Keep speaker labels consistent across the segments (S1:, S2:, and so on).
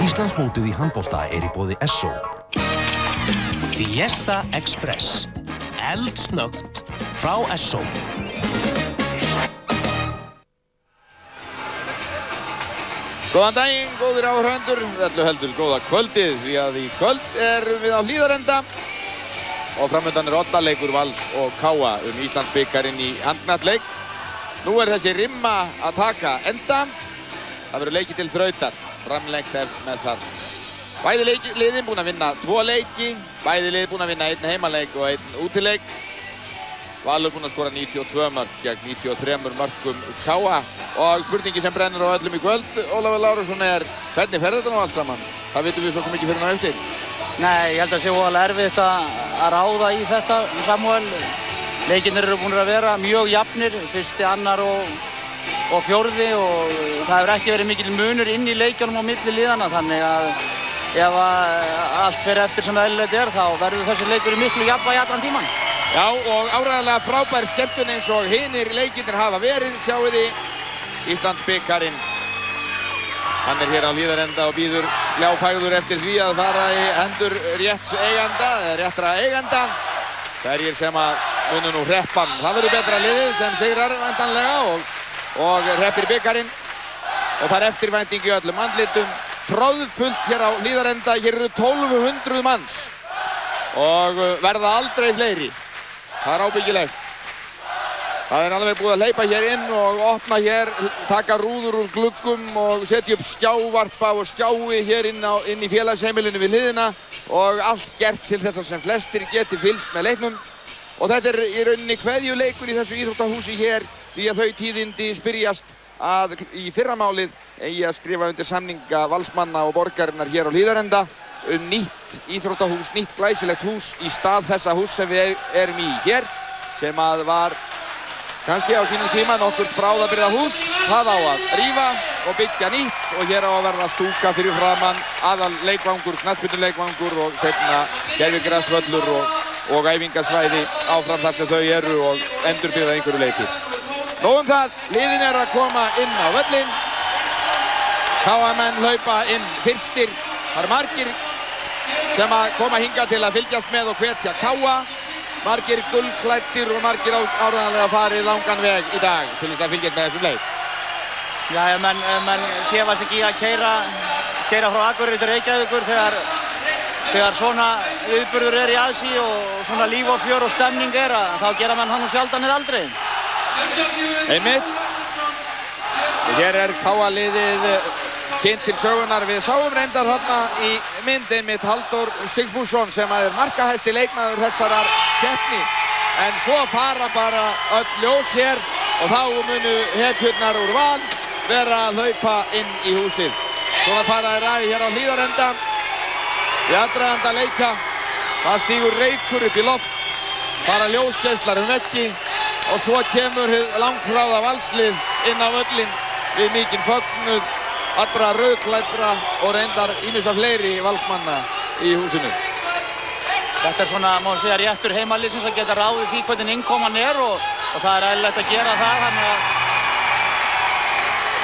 S1: Íslandsmótið í handbolta í boði Esso.
S2: Fiesta Express. Eldsnöggt frá Esso.
S3: Góðan daginn, góðir áhorfendur, öllu heldur góða kvöldið, því að í kvöld erum við á Hlíðarenda og framöndan oddaleikur Vals og Káa Íslandsbikarinn í handknattleik. Nú þessi rimma að taka enda. Það verður leikið til þrautar, framlengt með það. Bæði liðin búin að vinna 2 leiki, bæði liðin búin að vinna 1 heimaleik og 1 útileik. Valur búinn að skora 92 mörk gegn 93 mörkum Káa og spurningi sem brennur á öllum í kvöld, Ólafur Lárusson, hvernig fer þetta nú allt saman? Það vitum við svo sem ekki fyrir ná eftir.
S4: Nei, ég held að sé voðalega erfitt að ráða í þetta, Samúel. Leikirnir eru búin að vera mjög jafnir, fyrsti, annar og fjórði og það hefur ekki verið mikil munur inn í leikjunum á milli liðana, þannig að ef allt fer eftir sem eðlilegt þá verður þessi leikur miklu jafnvægi allan tíman.
S3: Já, og áreiðanlega frábær skemmtun eins og hinir leikirnir hafa verið, sjáu þið Íslandsbikarinn. Hann hér á Hlíðarenda og býður gljáfægður eftir því að fara í hendur réttra eiganda. Hverjir sem að munu nú hreppan. Það verður betra liðið sem sigrar væntanlega og hreppir bikarinn og fær eftirvænting í öllum andlitum. Troðfullt hér á Hlíðarenda, hér eru 1200 manns og verða aldrei fleiri. Það ábyggilegt. Það alveg búið að hleypa hér inn og opna hér, taka rúður úr gluggum og setja upp skjávarpa og skjái hér inn í félagsheimilinu við hliðina og allt gert til þess að sem flestir geti fylgst með leiknum. Og þetta í rauninni kveðjuleikur í þessu íþróttahúsi hér því að þau tíðindi spyrjast að í fyrramálið eigi að skrifa undir samninga valsmanna og borgarinnar hér á Hlíðarenda nýtt íþróttahús, nýtt glæsilegt hús í stað þessa hús sem við erum í hér, sem að var kannski á sínum tíma nokkurt bráðabirgðahús. Það á að rífa og byggja nýtt og hér á að verða stúka fyrir framann, aðal leikvangur, knattspyrnuleikvangur og seinna gervigrasvöllur og æfingasvæði áfram þar sem þau eru og endurbyggða einhverju leiki. Nóg það, liðin að koma inn á völlinn. Káamenn hlaupa inn fyrstir. Það margir sem að koma hingað til að fylgjast með og hvetja Káa. Margir gullklæddir og margir áreiðanlega farið langan veg í dag til þess að fylgjast með þessum leik.
S4: Já, ef menn séfast ekki í að keyra frá Akureyri til Reykjavíkur þegar svona viðburður í aðsí og svona líf og fjör og stemning þá gera menn hann nú sjaldan eða aldrei.
S3: Einmitt. Og hér Káa liðið kynnt til sögunar. Við sáum reyndar þarna í mynd einmitt Halldór Sigfússon sem markahæsti leikmaður þessarar keppni. En svo fara bara öll ljós hér og þá munu hetjurnar úr Val vera að hlaupa inn í húsið. Svona fara ræði hér á Hlíðarenda. Í aðdraganda leika. Það stígur reykur upp í loft. Fara ljósgeislar veggi og svo kemur hið langþráða Valslið inn á völlinn við mikinn fögnuð allra rauðklæddra og reyndar ýmissa fleiri valsmanna í húsinu.
S4: Þetta svona, má segja, réttur heimaliðsins að geta ráðið því hvernig innkoman og það eðlilegt að gera það, þannig að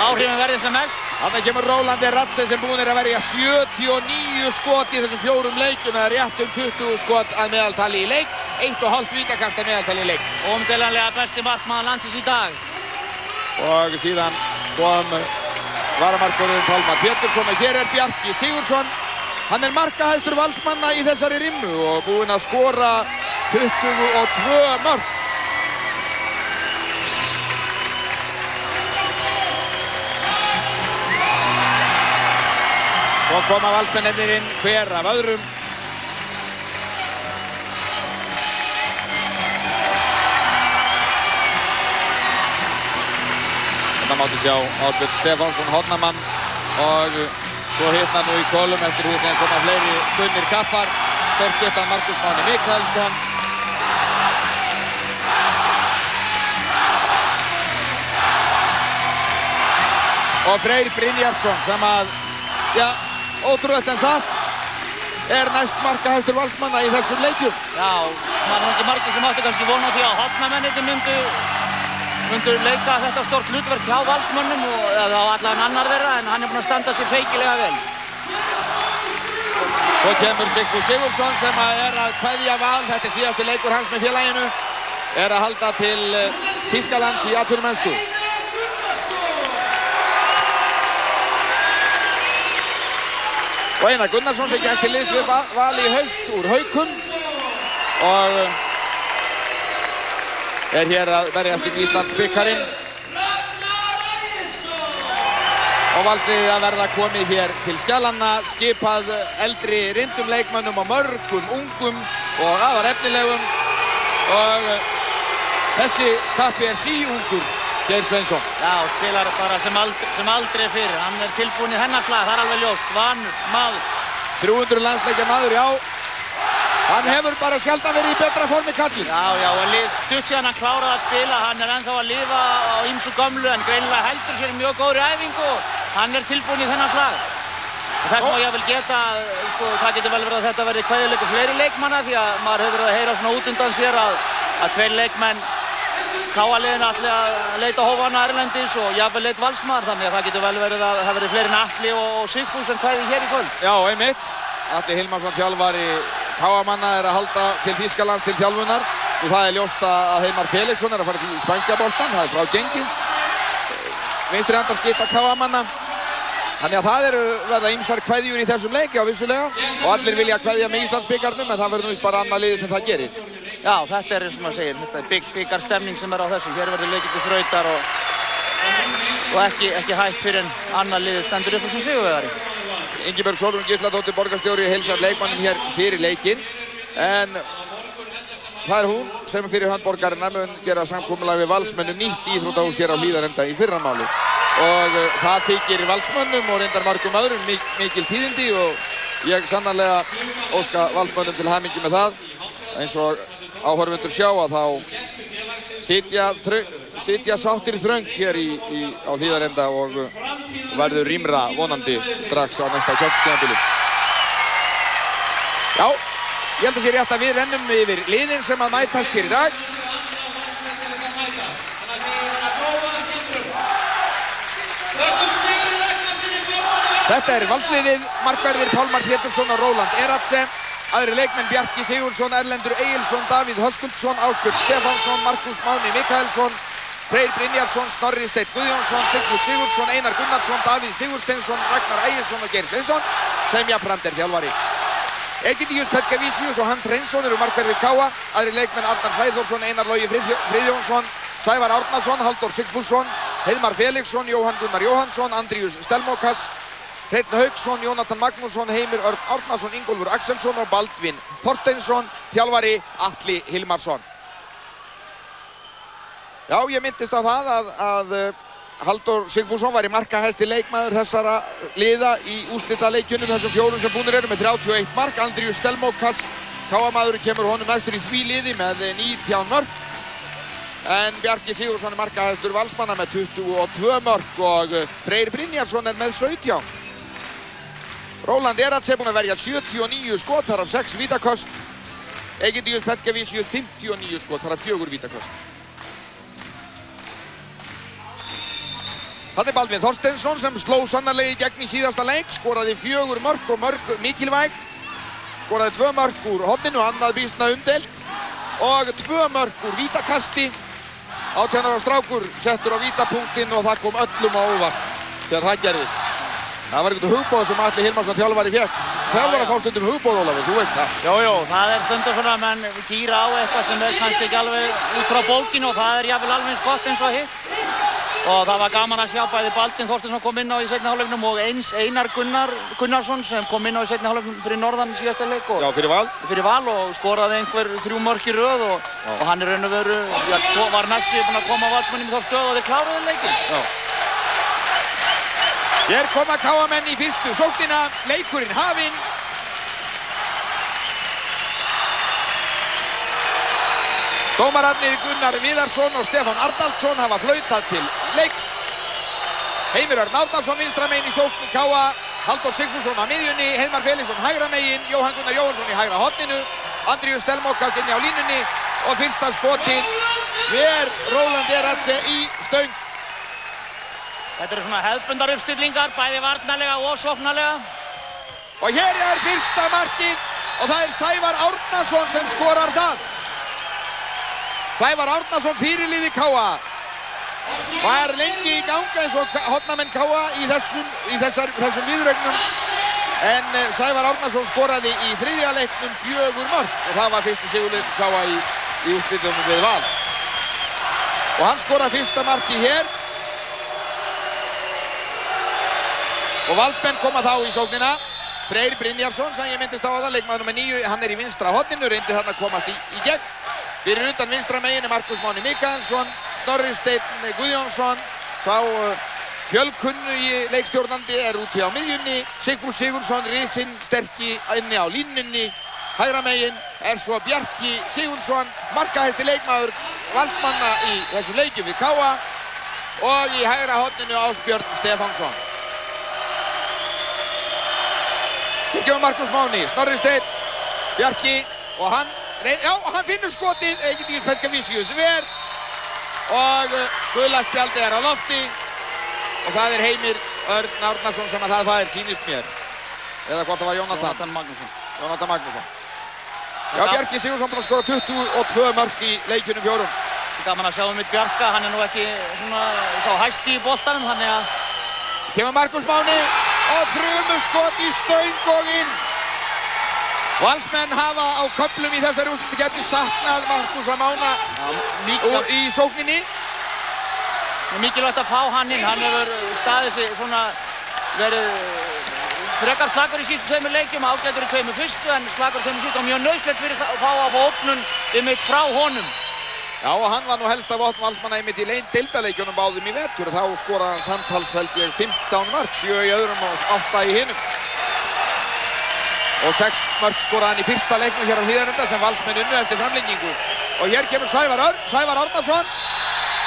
S4: áhrifin verði sem mest.
S3: Þarna kemur Rólandi Ratse sem búinn að verja 79 skot í þessum 4 leikjum eða rétt 20 skot að meðaltali í leik, 1,5 vítakast að meðaltali í leik.
S4: Óumdeilanlega besti markmaður landsins í dag.
S3: Og síðan kom varamarkvörður Pálmar Pétursson og hér Bjarki Sigurðsson. Hann markahæstur valsmanna í þessari rimmu og búinn að skora 22 mörk. Og koma valsmennirnir inn hver af öðrum. Þetta mátti sjá Ásbjörn Stefánsson, hornamann og svo hitnar nú í kolum eftir því sem koma fleiri kunnir kappar. Stórskiptan Markus Máni Mikaelsson. Og Freyr Brynjarsson sem að, ótrúlegt en satt, næst markahæstur valsmanna í þessum leikjum.
S4: Já, maður ekki margir sem áttu kannski vona því að hornamennirnir myndu leika þetta stórt hlutverk hjá valsmönnum eða á allan annar þeirra, en hann búinn að standa sig feikilega vel.
S3: Svo kemur Sigfús Sigurðsson sem að kveðja Val, þetta síðasti leikur hans með félaginu, að halda til Þýskalands í atvinnumennsku. Og Einar Gunnarsson sem gekk til liðs við Val í haust úr Haukum og hér að berjast um Íslandsbikarinn. Og Valsliðið að verða komið hér til Skjalanna, skipað eldri reyndum leikmönnum og mörgum ungum og afar efnilegum. Og þessi kappi síungur Geir Sveinsson.
S4: Já, spilar bara sem aldrei fyrir. Hann tilbúinn í hennar slag, það alveg ljóst. Vanur maður.
S3: 300 landsleikja maður, já. Hann hefur bara sjaldan verið í betra formi kallinn.
S4: Já, og stutt síðan hann kláraði að spila. Hann ennþá að lifa á ýmsu gömlu en greinilega heldur sér í mjög góðri æfingu og hann tilbúinn í þennan slag. Þess má ég vil geta, það getur vel verið að þetta verði kveðjuleikur fleiri leikmanna því að maður hefur verið að heyra svona út undan sér að tveir leikmenn KA-liðinu ætli að leita hófanna erlendis og jafnvel eitt Valsmaður, þannig að það getur vel verið að það verði fleiri en Atli og Sigfús sem kveði hér í kvöld.
S3: Já, einmitt. Atli Hilmarsson þjálfari KA-manna að halda til Þýskalands til þjálfunar og það ljóst að Heimar Felixson að fara til spænska boltan, það frá gengið. Vinstri handar skipa KA-manna. Þannig að það verða ýmsar kveðjur í þessum leik, já vissulega, og allir vilja kveðja með Íslandsbikarnum en það verður nú bara annað liðið sem það gerir.
S4: Já, þetta eins og maður segir, þetta bikarstemning sem á þessu. Hér verður leikið til þrautar og ekki hægt fyrir en annað liðið stendur upp sem sigurvegari.
S3: Ingibjörg Sólrún Gísladóttir borgarstjóri heilsar leikmannum hér fyrir leikinn en það hún sem fyrir hönd borgarinnar mun gera samkomulag við Valsmönnum nýtt íþróttahús hér á Hlíðarenda í fyrramáli og það þykir Valsmönnum og reyndar margum öðrum mikil tíðindi og ég sannarlega óska Valsmönnum til hamingju með það eins og áhorfendur sjá að þá sitja sáttir þröngt hér á Hlíðarenda og verður rýmra vonandi strax á næsta kjálpstímabili. Já, ég held að sé rétt að við rennum yfir liðin sem að mætast hér í dag. Þetta Valsliðið, markverðir Pálmar Pétursson og Róland Eratse. Aðri leikmenn Bjarki Sigurðsson, Erlendur Egilsson, Davíð Höskuldsson, Ásbjörn Stefánsson, Markus Máni Mikaelsson, Freyr Brynjarsson, Snorri Steinn Guðjónsson, Sigfús Sigurðsson, Einar Gunnarsson, Davíð Sigursteinsson, Ragnar Ægisson og Geir Sveinsson sem jafnframt þjálfari. Egidíus Petkevísius og Hans Hreinsson eru markverðir KA. Aðri leikmenn Arnar Sæþórsson, Einar Logi Friðjónsson, Sævar Árnason, Halldór Sigfússon, Heiðmar Felixson, Jóhann Gunnar Jóhannsson, Andríus Stelmókas, Hreinn Hauksson, Jónatan Magnússon, Heimir Örn Árnason, Ingólfur Axelsson og Baldvin Þorsteinsson, þjálfari Atli Hilmarsson. Já, ég minntist á það að Halldór Sigfússon var í markahæsti leikmaður þessara liða í úrslitaleikjunum þessum fjórum sem búnir eru með 31 mark. Andríus Stelmókas, KA-maðurinn kemur honum næstur í því liði með 19 mörk. En Bjarki Sigurðsson markahæstur Valsmanna með 22 mörk og Freyr Brynjarsson með 17. Róland Eratse búinn að verja 79 skot, þar af 6 vítaköst. Egidíus Petkevísius 59 skot, þar af 4 vítaköst. Þetta Baldvin Þorsteinsson sem sló sannarlega í gegn í síðasta leik, skoraði 4 mörk og mörk mikilvæg. Skoraði 2 mörk úr horninu, annað býsna umdeilt og 2 mörk úr vítakasti. 18 ára strákur settur á vítapunktinn og það kom öllum á óvart þegar það gerðist. Það var einhvern hugboð sem Atli Hilmarsson þjálfari fékk. Þjálfari fá stundum hugboð, Ólafur, þú veist það.
S4: Jú, það stundum svona menn gíra á eitthvað sem kannski ekki alveg út frá bólkinu og það jafnvel alveg eins gott eins og hitt. Og það var gaman að sjá bæði Baldvin Þorsteinsson kom inn á í seinni hálfleiknum og eins Einar Gunnarsson sem kom inn á í seinni hálfleiknum fyrir norðan síðasta leik.
S3: Já, fyrir Val.
S4: Fyrir Val og skoraði einhver 3 mörk í röð og hann raun og veru var næstu búinn að koma á Valsmönnum í þá stöð og þeir kláruðu leikinn.
S3: Já. Hér koma KA-menn í fyrstu sóknina, leikurinn hafinn. Dómararnir Gunnar Viðarsson og Stefán Arnaldsson hafa flautað til leiks. Heimir Örn Árnason vinstra megin í sókn KA, Halldór Sigfússon á miðjunni, Heiðmar Felixson hægra megin, Jóhann Gunnar Jóhannsson í hægra horninu, Andríus Stelmókas inni á línunni og fyrsta skotið ver Róland Eratse í stöng.
S4: Þetta eru svona hefðbundar uppstillingar, bæði varnarlega og sóknarlega.
S3: Og hér er fyrsta markið og það er Sævar Árnason sem skorar það. Sævar Árnason fyrirliði KA. Var lengi í ganga eins og hornamenn KA í þessum viðuregnum. En Sævar Árnason skoraði í þriðja leiknum 4 mörk og það var fyrsti sigurleikur KA í úrslitum við Val. Og hann skoraði fyrsta markið hér. Og Valsmenn koma þá í sóknina. Freyr Brynjarsson sem ég myndist á það, leikmaður nr. 9, hann er í vinstra horninu, reyndi þarna að komast í gegn. Fyrir utan vinstra megin er Markus Máni Mikaelsson, Snorri Steinn Guðjónsson, sá fjölkunnugi leikstjórnandi er úti á miðjunni, Sigfús Sigurðsson, risinn sterki inni á línunni, hægra megin er svo Bjarki Sigurðsson, markahæsti leikmaður Valdmanna í þessum leikjum við KA og í hægra horninu Ásbjörn Stefánsson. Hér kemur Markus Máni, Snorri Steinn, Bjarki og hann finnur skotið, Egil Petkavísius ver og gula spjaldið er á lofti og það er Heimir Örn Árnason sem að það fær, sýnist mér. Eða hvort það var Jónatan Magnússon. Já, Bjarki Sigurðsson búinn að skora 22 mörk í leikjunum 4.
S4: Gaman að sjá mitt Bjarka, hann er nú ekki svona sá hæsti í boltanum, þannig að
S3: kemur Markus Máni og þrumuskot í stöng og inn. Valsmenn hafa á köflum í þessari úrslitakeppni saknað Markusa Mána í sókninni.
S4: Mikilvægt að fá hann inn, hann hefur staðið sig svona verið frekar slakur í síðustu 2 leikjum, ágætur í 2 fyrstu en slakur í 2 síðustu og mjög nauðsynlegt fyrir að fá opnun frá honum.
S3: Já, og hann var nú helst af vopn Valsmanna einmitt í deildarleikjunum báðum í vetur og þá skoraði hann samtals held ég 15 mörk, 7 í öðrum og 8 í hinum. Og 6 mörk skoraði hann í fyrsta leiknum hér á Hlíðarenda sem Valsmenn unnu eftir framlengingu. Og hér kemur Sævar Árnason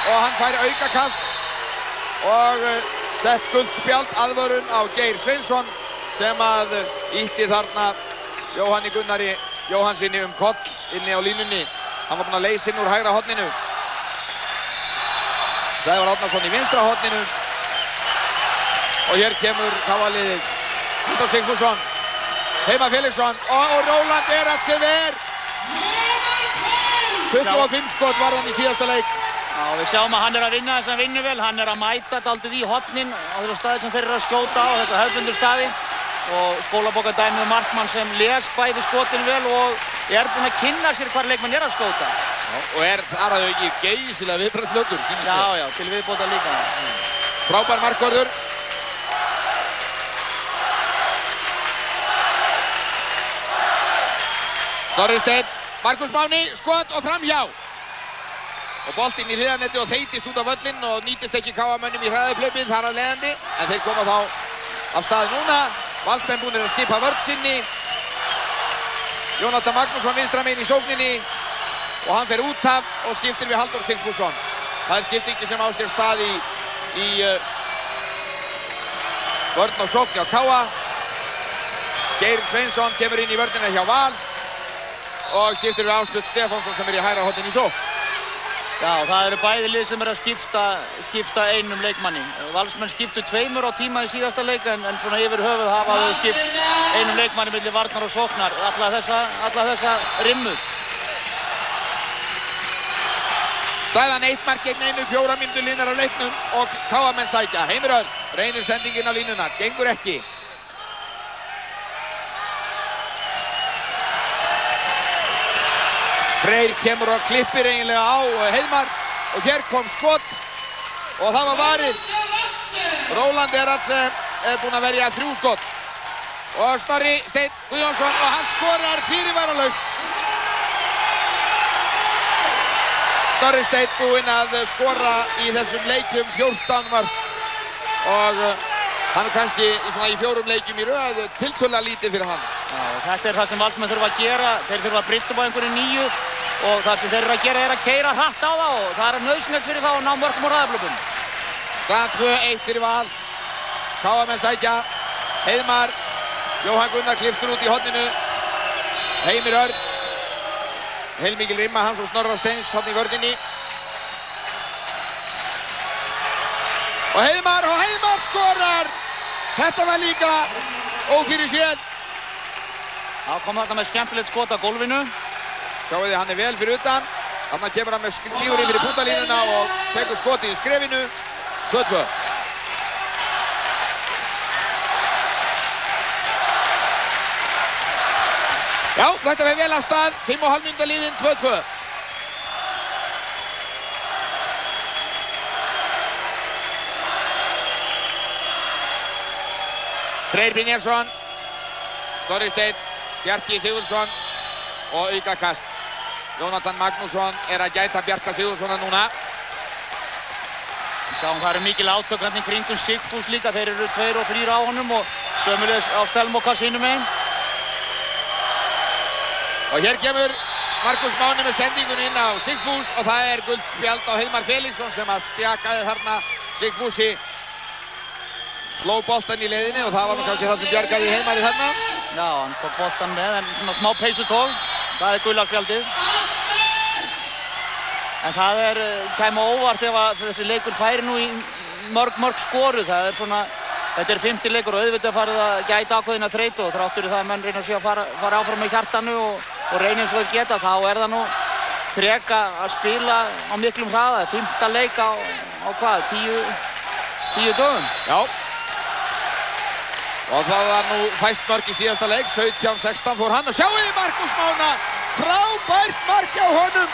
S3: og hann fær aukakast og sett gult spjald aðvörun á Geir Sveinsson sem að ýtti þarna Jóhanni Gunnari Jóhannsinni koll inni á línunni. Hann var búinn að leysa inn úr hægra horninu. Sævar Árnason í vinstra horninu. Og hér kemur KA-liðið. Halldór Sigfússon, Heimar Felixson og Róland Eratsever. 25 skot var hann í síðasta leik.
S4: Já, við sjáum að hann er að vinna þess að vinna vel. Hann er að mæta dálítið í hornin á þeirra staði sem þeir eru að skjóta á, þetta hefðbundur staði. Og skólabókardæmið markmann sem les bæði skotin vel og er búinn að kynna sér hvar leikmann er að skjóta.
S3: Já, og er þar að auki geysilega viðbragðsfljótur, sýnist mér.
S4: Já, til viðbóta líka.
S3: Frábær markvörður. Snorri Steinn, Markus Máni, skot og framhjá. Og boltinn í hliðarnetti og þeytist út á völlinn og nýtist ekki KA-mönnum í hraðaupplaupið þar af leiðandi. En þeir koma þá af stað núna. Valsmenn búnir að skipa vörn sinni. Jónatan Magnússon vinstra megin í sókninni og hann fer út af og skiptir við Halldór Sigfússon. Það er skiptingi sem á sér stað í vörn og sókn hjá KA. Geir Sveinsson kemur inn í vörnina hjá Val og skiptir við Ásbjörn Stefánsson sem er í hægra horninu í sókn.
S4: Já, það eru bæði lið sem er að skipta einum leikmanni. Valsmenn skiptu 2 á tíma í síðasta leik en svona yfir höfuð hafa þau skipt einum leikmanni milli varnar og sóknar alla þessa rimmu.
S3: Staðan 1 mark gegn 1, 4 mínútur liðnar af leiknum og KA-menn sækja. Heimir Örn reynir sendingin á línuna, gengur ekki. Freyr kemur og klippir eiginlega á Heiðmar og hér kom skot og það var varið. Róland Eratsever er búinn að verja 3 skot og Snorri Steinn Guðjónsson og hann skorar fyrirvaralaust. Snorri Steinn búinn að skora í þessum leikjum 14 mörk og hann er kannski í 4 leikjum í röð tiltölulega lítið fyrir hann.
S4: Já, þetta er það sem Valsmenn þurfa að gera. Þeir þurfa að breyta upp á einhverju nýju og það sem þeir eru að gera er að keyra hratt á það og það er nauðsynlegt fyrir þá að ná mörkum úr hraðaupplaupum.
S3: Staðan 2-1 fyrir Val. KA-menn sækja. Heiðmar. Jóhann Gunnar klipptur út í horninu. Heimir Örn. Heilmikil rimma hans og Snorra Steins hann í vörninni. Og Heiðmar skorar! Þetta var líka ófyrirséð.
S4: Þá kom þarna með skemmtilegt skot á gólfinu.
S3: Sjáu þið, hann vel fyrir utan. Þarna kemur hann með stígur yfir í puntalínuna og tekur skotið í skrefinu. 2-2. Já, þetta fer vel af stað. 5,5 mínútur liðin, 2-2. Freyr Brynjarsson, Snorri Steinn, Bjarki Sigurðsson og aukakast. Jónatan Magnússon að gæta Bjarka Sigurðssona núna.
S4: Sjáum það eru mikil átök hérna í kringum Sigfús líka. Þeir eru 2 og 3 á honum og sömuleiðis á Stelmokas hinum megin.
S3: Og hér kemur Markus Máni með sendingun inn á Sigfús og það gult spjald á Heiðmar Felixson sem stjakaði þarna Sigfúsi. Sló boltan í leiðinni og það var nú kannski það sem bjargaði Heiðmari þarna.
S4: Já, hann tók boltan með en svona smá peysutól. Það gula spjaldið. En það kæmi óvart ef að þessi leikur færi nú í mörg skoruð. Það svona, þetta 50 leikur og auðvitað farið að gæta ákveðina þreytu og þrátt fyrir það að menn reyna að fara áfram með hjartanu og reyna eins og þeir geta, þá það nú freka að spila á miklum hraða. 5. leik á hvað, 10 dögum?
S3: Já. Og það var nú fæst mörk í síðasta leik, 17-16 fór hann og sjáu þið Markus Mána, frábært mark á honum,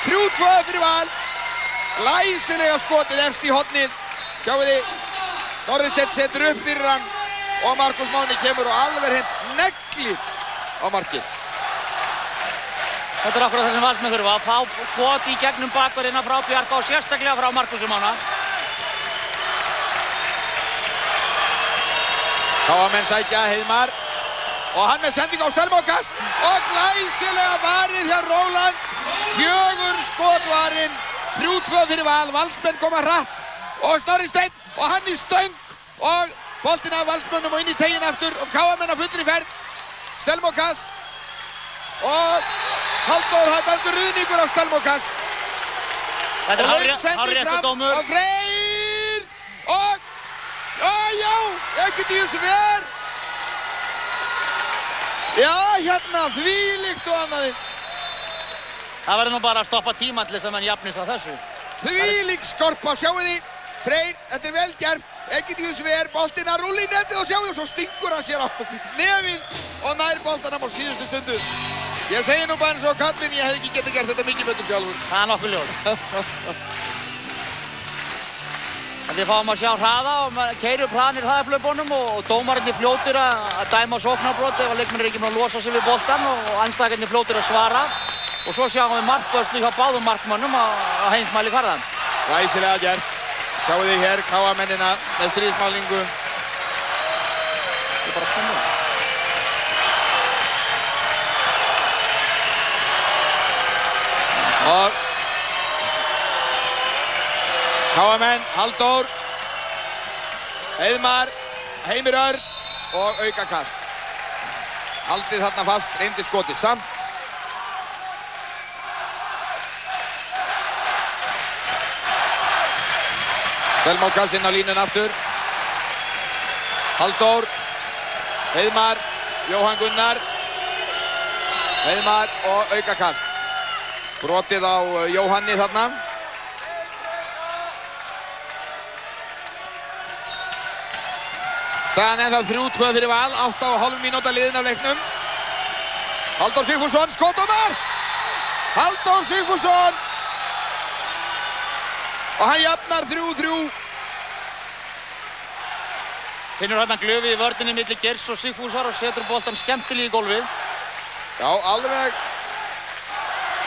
S3: 3-2 fyrir Val, glæsilega skotið efst í hornið, sjáu þið, Snorri Steinn setur upp fyrir hann og Markus Máni kemur og alveg hreint neglir á markið.
S4: Þetta akkurat það sem Valsmenn þurfa, að fá skot í gegnum bakverðina frá Bjarka og sérstaklega frá Markusi Mána.
S3: KM sækja Heiðmar og hann með sending á Stelmokas og glæsilega varið hjá Róland. 4 skotvarinn, 3-2 fyrir Val, Valsmenn koma hratt og Snorri Steinn og hann í stöng og boltinn af Valsmönnum og inn í teginn aftur og KM að fullri ferð. Stelmokas og Halldór Haddandur ruðningur á Stelmokas.
S4: Þetta hárréttur dómur.
S3: Og Freyr og já, Egidíus Ver. Já, hérna, þvílíkt og annaðins.
S4: Það verður nú bara að stoppa tíma til þess að menn jafnist á þessu.
S3: Þvílík skorpa, sjáu þið. Freyr, þetta vel gert. Egidíus Ver, boltinn að rúlla í netið og sjáu þið, svo stingur hann sér á nefinn og nær boltanum á síðustu stundu. Ég segi nú bara eins og kallinn, ég hef ekki getað gert þetta mikið betur sjálfur.
S4: Það nokkuð ljóst. Við fáum að sjá hraða og keyra upp hraðan í hraðaplöpunum og dómararnir fljótir að dæma sóknarbrot ef að leikmennir ekki búin að losa sig við boltann og andstæðingarnir fljótir að svara. Og svo sjáum við markvörslu hjá báðum markmönnum á heimsmæli kvarðan.
S3: Glæsilega gert. Sjáu þið hér KM-mennina með stríðsmálningu.
S4: Þetta bara spennur.
S3: Og KM-menn, Halldór, Heiðmar, Heimir Örn og aukakast. Haldið þarna fast, reyndi skotið samt. Stelmokas inn á línun aftur. Halldór, Heiðmar, Jóhann Gunnar, Heiðmar og aukakast. Brotið á Jóhanni þarna. Staðan ennþá 3-2 fyrir Val, 8,5 mínúta liðin af leiknum. Halldór Sigfússon, skot og mark! Halldór Sigfússon! Og hann jafnar 3-3.
S4: Finnur hérna glöfi í vörninni milli Geirs og Sigfúsar og setur boltan skemmtilega í gólfið.
S3: Já, alveg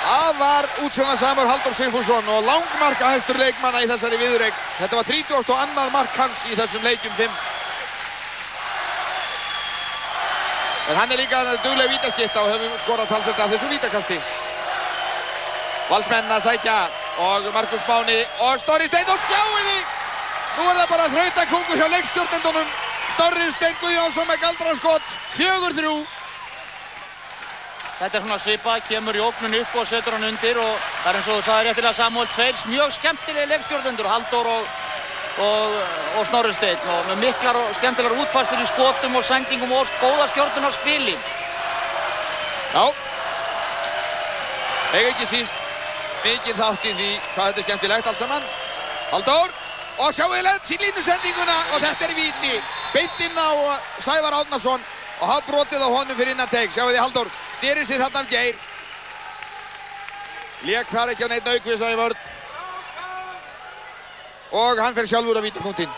S3: afar útsjónarsamur Halldór Sigfússon og langmarkahæstur leikmanna í þessari viðureign. Þetta var 32. mark hans í þessum leikjum 5. En hann líka dugleg vítaskipta og hefur skorað talsvert af þessu vítakasti. Valsmenn að sækja og Markus Máni og Snorri Steinn og sjáu þið! Nú það bara þrautakongur hjá leikstjórnendunum. Snorri Steinn Guðjónsson með galdraskot, 4-3.
S4: Þetta svona svipað, kemur Jóknun upp og setur hann undir og það eins og þú sagði réttilega Samúel, tveir mjög skemmtilegi leikstjórnendur, Halldór og Snorri Steinn og með miklar og skemmtilegar útfærslur í skotum og sendingum og góða stjórnunarspili.
S3: Já. Eiga ekki síst mikið þátt í því hvað þetta er skemmtilegt allt saman. Halldór. Og sjáu þið línusendinguna og þetta er víti. Beint inn á Sævar Árnason og hafa brotið á honum fyrir innan teik. Sjáu þið Halldór sneri sig þarna af Geir. Lék þar ekki á neitt aukvisa í vörn. Og hann fer sjálfur á vítapunktinn.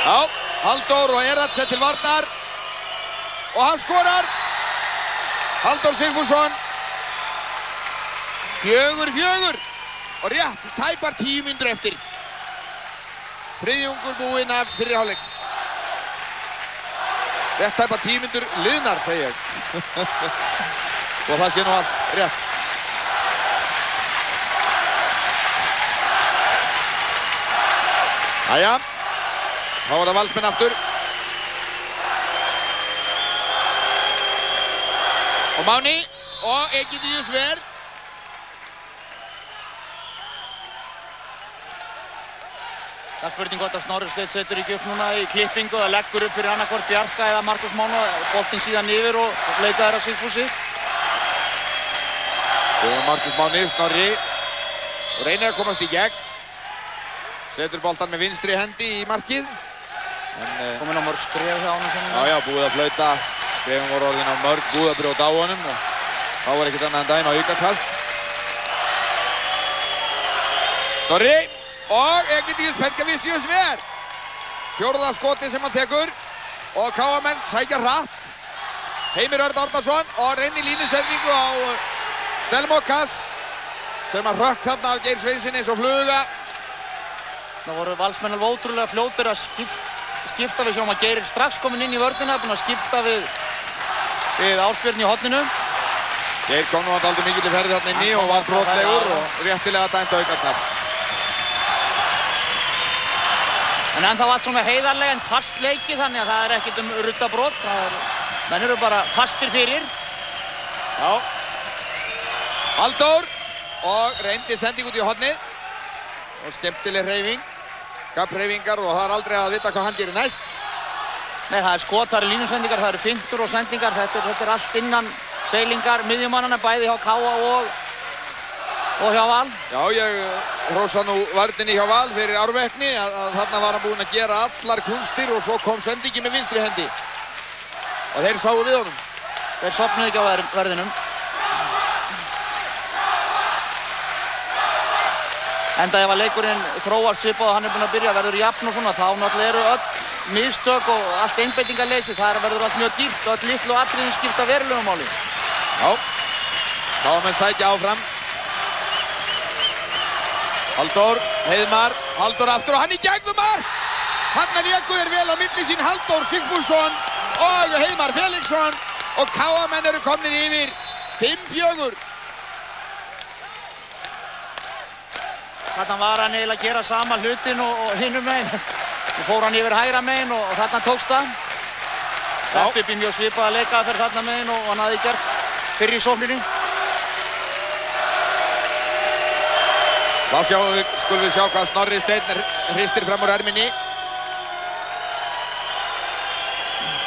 S3: Já, Halldór og Erat sett til varnar. Og hann skorar. Halldór Sigfússon. 4-4 og rétt tæpar 10 mínútur eftir. Þriðjungur búinn af fyrri hálfleik. Rétt tæpar 10 mínútur liðnar, segi ég. Og það sé nú allt rétt. Jæja, þá var það Valsmenn aftur. Og Máni og Egidíus Ver.
S4: Það er spurning hvort að Snorri Steinn setur ekki upp núna í klippingu og leggur upp fyrir annarkvort Bjarka eða Markus Mána. Boltinn síðan yfir og leitaðir af Sigfúsi.
S3: Markus Máni, Snorri. Og reynir að komast í gegn. Setur boltan með vinstri hendi í markið.
S4: Kominn á mörg skref hjá honum.
S3: Já, búið að flauta. Skrefum voru orðin á mörg, búið að brjóta á honum. Og þá var ekkert annað en dæma aukakast. Snorri. Og Egidíus Petkavicius Ver. Fjórða skoti sem hann tekur. Og KM-menn sækja hratt. Heimir Örn Árnason og reynir línusendingu á Stelmokas sem að hrökk þarna af Geir Sveinsson eins og fluga.
S4: Það voru Valsmenn alveg ótrúlega fljótir að skipta við sjóum að Geir er strax kominn inn í vörnina, búinn að skipta við Ásbjörn í horninu.
S3: Geir kom nú aldrei mikil í ferði þarna inni og var brotlegur og réttilega dæmt aukakast.
S4: En ennþá allt svona heiðarlega en fast leiki þannig að það er ekkert ruddabrót. Menn eru bara fastir fyrir.
S3: Já. Halldór og reyndi sending út í hornið. Og skemmtileg hreyfing. Gaf hreyfingar og það er aldrei að vita hvað hann gerir næst.
S4: Nei, það er skot, það eru línusendingar, það eru fintur og sendingar. Þetta er allt innan seilingar miðjumannanna, bæði hjá K.A. og hjá Val.
S3: Já, ég hrósa nú vörninni hjá Val fyrir árvekni að þarna var hann búinn að gera allar kunstir og svo kom sendingi með vinstri hendi. Og þeir sáu við honum.
S4: Þeir sofnuðu ekki á verðinum. Enda ef að leikurinn þróast svipað og hann er búinn að byrja verður jafn og svona, þá náttúrulega eru öll mistök og allt einbeitingarleysi. Það verður allt mjög dýrt og öll litlu atriðin skipta verulegum máli.
S3: Já, þá að menn sækja áfram. Halldór, Heiðmar, Halldór aftur og hann í gegnum mark! Hanna léku þeir vel á milli sín Halldór Sigfússon og Heiðmar Felixson og KA-menn eru komnir yfir 5-4.
S4: Þarna var hann eiginlega að gera sama hlutin og hinum megin. Svo fór hann yfir hægra megin og þarna tókst það. Sett upp í mjög svipaða leikaðferð þarna megin og hann hafði gert fyrr í sókninni.
S3: Þá skulum við sjá hvað Snorri Steinn hristir fram úr erminni.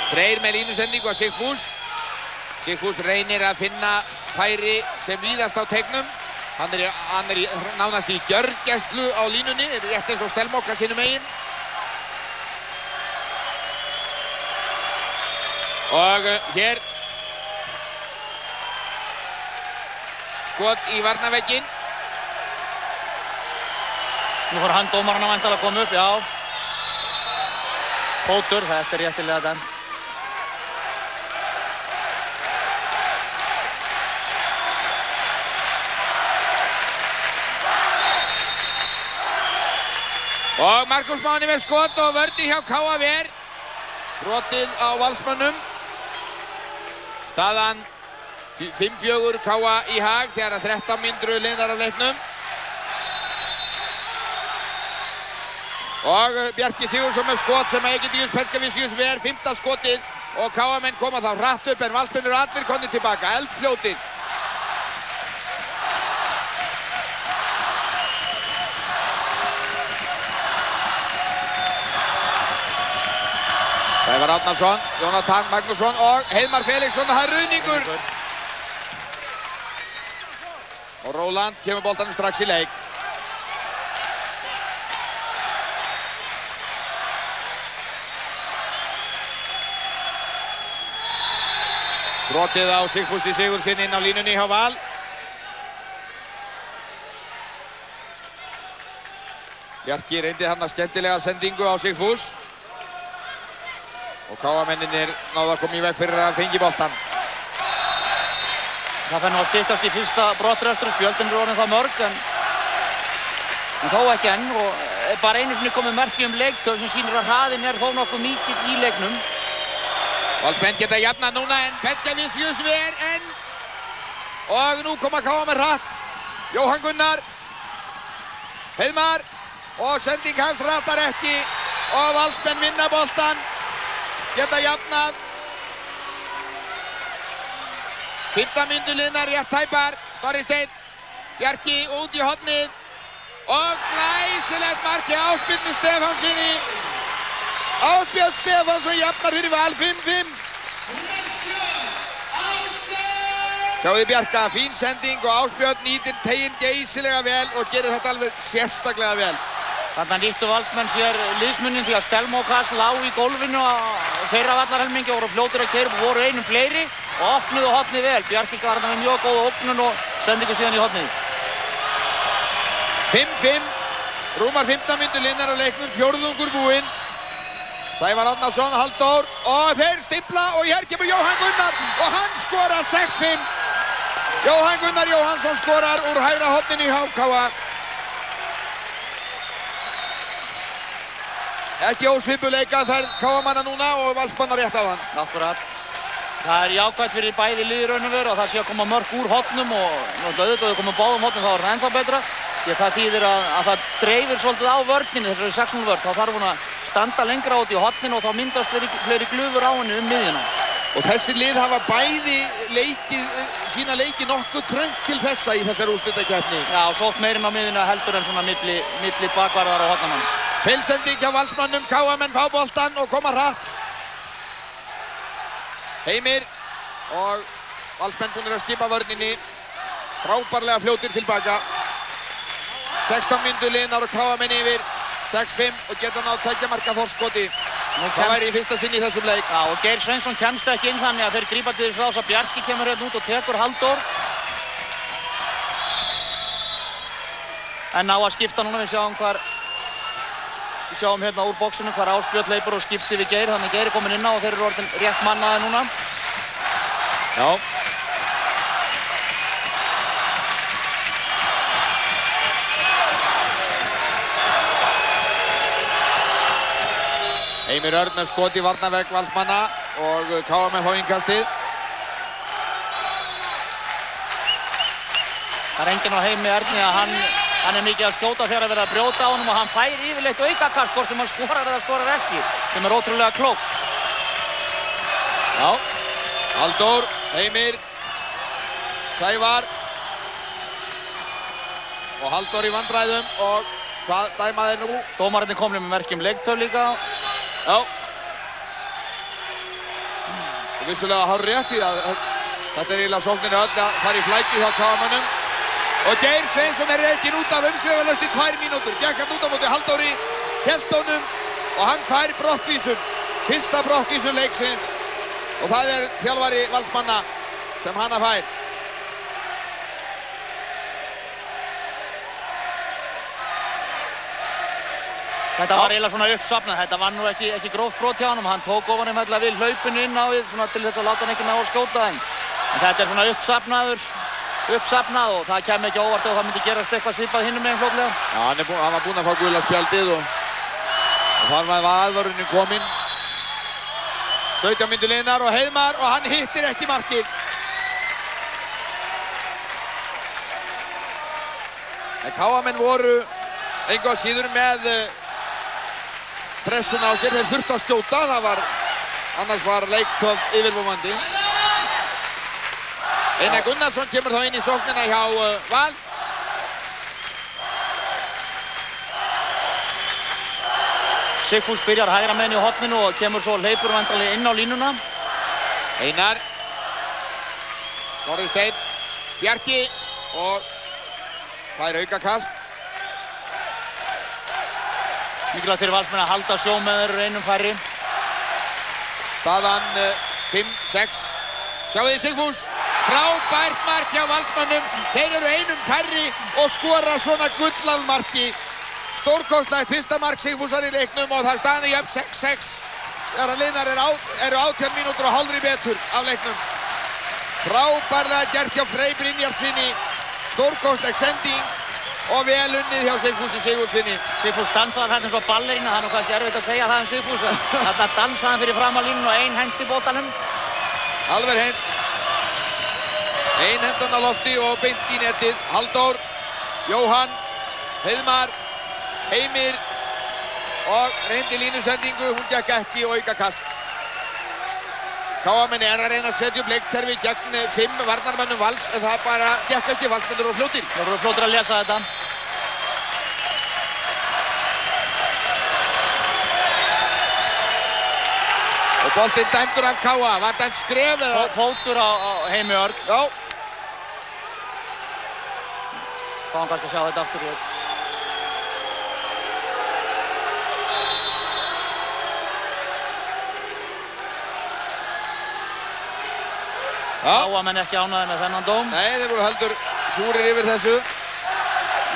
S3: Freyr með línusendingu að Sigfús. Sigfús reynir að finna færi sem víðast á teignum. Hann er nánast í gjörgæslu á línunni, rétt eins og Stelmokas hinum megin. Og hér skot í varnarvegginn.
S4: Nú fór hann dómarinn að væntanlega að koma upp, já. Fótur, þetta er réttilega dæmt.
S3: Og Markus Máni með skot og vörði hjá K.A. Ver. Brotið á Valsmönnum. Staðan 5-4 K.A. í hag þegar að 13 mínútur liðnar af leiknum. Og Bjarki Sigurðsson með skot sem að Egidíus Petkavicius Ver, 5. skotið og KA-menn koma þá hratt upp en Valsmenn eru allir komnir tilbaka, eldfljótir. Sævar Árnason, Jónatan Magnússon og Heiðmar Felixson og það er ruðningur. Og Róland kemur boltanum strax í leik. Brotið á Sigfúsi Sigurðssyni inn á línunni hjá Val. Bjarki reyndi þarna skemmtilega sendingu á Sigfús. Og KA-mennirnir náðu að koma í veg fyrir að fengi boltan.
S4: Það fer nú að styttast í fyrsta brottrekstur. Spjöldin eru orðin það mörg en þó ekki enn. Og bara einu sinni komið merki leiktöf sem sýnir að hraðinn þó nokkuð mikill í leiknum.
S3: Valsmenn geta jafnað núna en Petkevičius ver en og nú koma KA með hratt. Jóhann Gunnar, Heiðmar og sending hans rattar ekki og Valsmenn vinna boltan, geta jafnað. 15 mínútur liðnar, rétt tæpar, Snorri Steinn, Bjarki út í hornið og glæsilegt marki Ásbjörn Stefánssoni. Ásbjörn Stefánsson jafnar fyrir Val 5-5. Sjáðu Bjarka, fín sending og Ásbjörn nýtir teginn geysilega vel og gerir þetta alveg sérstaklega vel.
S4: Þarna nýttu Valsmenn sér liðsmunnin því að Stelmókas lá í gólfinu á þeirra vallarhelmingi og voru fljótir að keyra upp og voru einum fleiri og opnuðu hornið vel. Bjarki var þarna með mjög góða opnun og sendingu síðan í hornið.
S3: 5-5, rúmar 15 mínútur liðnar á leiknum, fjórðungur búinn. Sævar Árnason, Halldór og þeir stimpla og hér kemur Jóhann Gunnar og hann skorar 6-5. Jóhann Gunnar Jóhannsson skorar úr hægra horninu í KA. Ekki ósvipuleika þær KA-manna núna og Valsmanna rétt á hann.
S4: Akkurat. Það er jákvæmt fyrir bæði lið í raun og veru og það sé að koma mörk úr hornum og auðvitað að koma báðum hornum þá er það ennþá betra. Því að það þýðir að það dreifir svolítið á vörninni, þessari 6-0 vörn. Þá þarf hún að standa lengra út í horninu og þá myndast fleiri glufur á henni miðjuna.
S3: Og þessi lið hafa bæði sína leiki nokkuð þröngt til þessa í þessari úrslitakeppni.
S4: Já, og sótt meirinn á miðjuna heldur en svona milli bakvarðar og hornamanns.
S3: Feilsending hjá Valsmönnum, KA-menn fá boltan og koma hratt. Heimir og Valsmenn búnir að skipa vörninni. Frábærlega fljótir tilbaka. 16 mínútur liðnar og KA-menn yfir 6-5 og geta náð 2 marka forskoti. Það væri í fyrsta sinn í þessum leik.
S4: Já, og Geir Sveinsson kemst ekki inn þannig að þeir grípa til þess ráðs að Bjarki kemur hérna út og tekur Halldór. En ná að skipta núna, við sjáum hérna úr bóksinu hvar Ásbjörn leipur og skipti við Geir, þannig Geir er kominn inn á og þeir eru orðin rétt mannaði núna.
S3: Já. Heimir Örn með skot í varnarvegg Valsmanna og KA-menn fá innkastið.
S4: Það er enginn á Heimi Erni að hann er mikið að skjóta þegar að vera að brjóta á honum og hann fær yfirleitt aukakast hvort sem hann skorar eða skorar ekki, sem er ótrúlega klókt.
S3: Já, Halldór, Heimir, Sævar og Halldór í vandræðum og hvað dæma þeir nú?
S4: Dómararnir komnir með merki leiktöf líka.
S3: Já. Og vissulega hárrétt því að þetta er eiginlega sókninni öll að fara í flækju hjá KA-mönnum. Og Geir Sveinsson er rekinn út af umsvifalaust í 2 mínútur. Gekk hann út á móti Halldóri, hélt honum og hann fær brottvísun. Fyrsta brottvísun leiksins. Og það er þjálfari Valsmanna sem hana fær.
S4: Þetta var eiginlega svona uppsafnað, þetta var nú ekki gróft brot hjá honum, hann tók ofan einfallega við hlaupinu inn á við svona til þess að láta hann ekki ná að skjóta þeim. En þetta er svona uppsafnað og það kemur ekki óvart og það myndi gerast eitthvað svipað hinum meginn fljótlega.
S3: Já, hann var búinn að fá gula spjaldið og þar var aðvörðunin kominn. 17 mínútur liðnar og Heiðmar og hann hittir ekki markið. En KA-menn voru engu að síður með pressuna á sér, þeir þurftu að skjóta, annars var leiktöf yfirvofandi. Einar Gunnarsson kemur þá inn í sóknina hjá Val.
S4: Sigfús byrjar hægra megin í horninu og kemur svo hleypur vantarlega inn á línuna.
S3: Einar. Snorri Steinn. Bjarki. Og það aukakast.
S4: Mikilvægt fyrir Valsmenn að halda sjó með þeir einum færri.
S3: Staðan 5-6. Sjáu þið Sigfús. Frábært mark hjá Valsmönnum. Þeir eru einum færri og skora svona gullafmarki. Stórkostlegt fyrsta mark Sigfúsar í leiknum og það staðan jöfn 6-6. Þegar liðnar eru 18 mínútur og hálfri betur af leiknum. Frábærlega gert hjá Frey Brynjarsinni. Stórkostleg sending og vel unnið hjá Sigfúsi Sigurðssyni.
S4: Sigfús dansaði hérna eins og ballerina, það er nú kannski erfitt að segja það um Sigfús. Þarna dansaði hann fyrir fram á línuna og ein hendi boltanum.
S3: Alveg hend. Ein hendan á lofti og beint í netið. Halldór, Jóhann, Heiðmar, Heimir og reyndi línusendingu, hún gekk ekki og aukakast. KM er að reyna að setja upp leikkerfi gegn 5 varnarmönnum Vals en það bara gekk ekki, Valsmennir og fljótir.
S4: Það voru fljótir að lesa þetta.
S3: Og boltinn dæmdur af K.A. Var dæmt skref eða?
S4: Fótur á Heimi Örn.
S3: Já.
S4: Fáum kannski að sjá þetta aftur hér. KM ekki ánægðir með þennan dóm.
S3: Nei, þeir voru heldur súrir yfir þessu.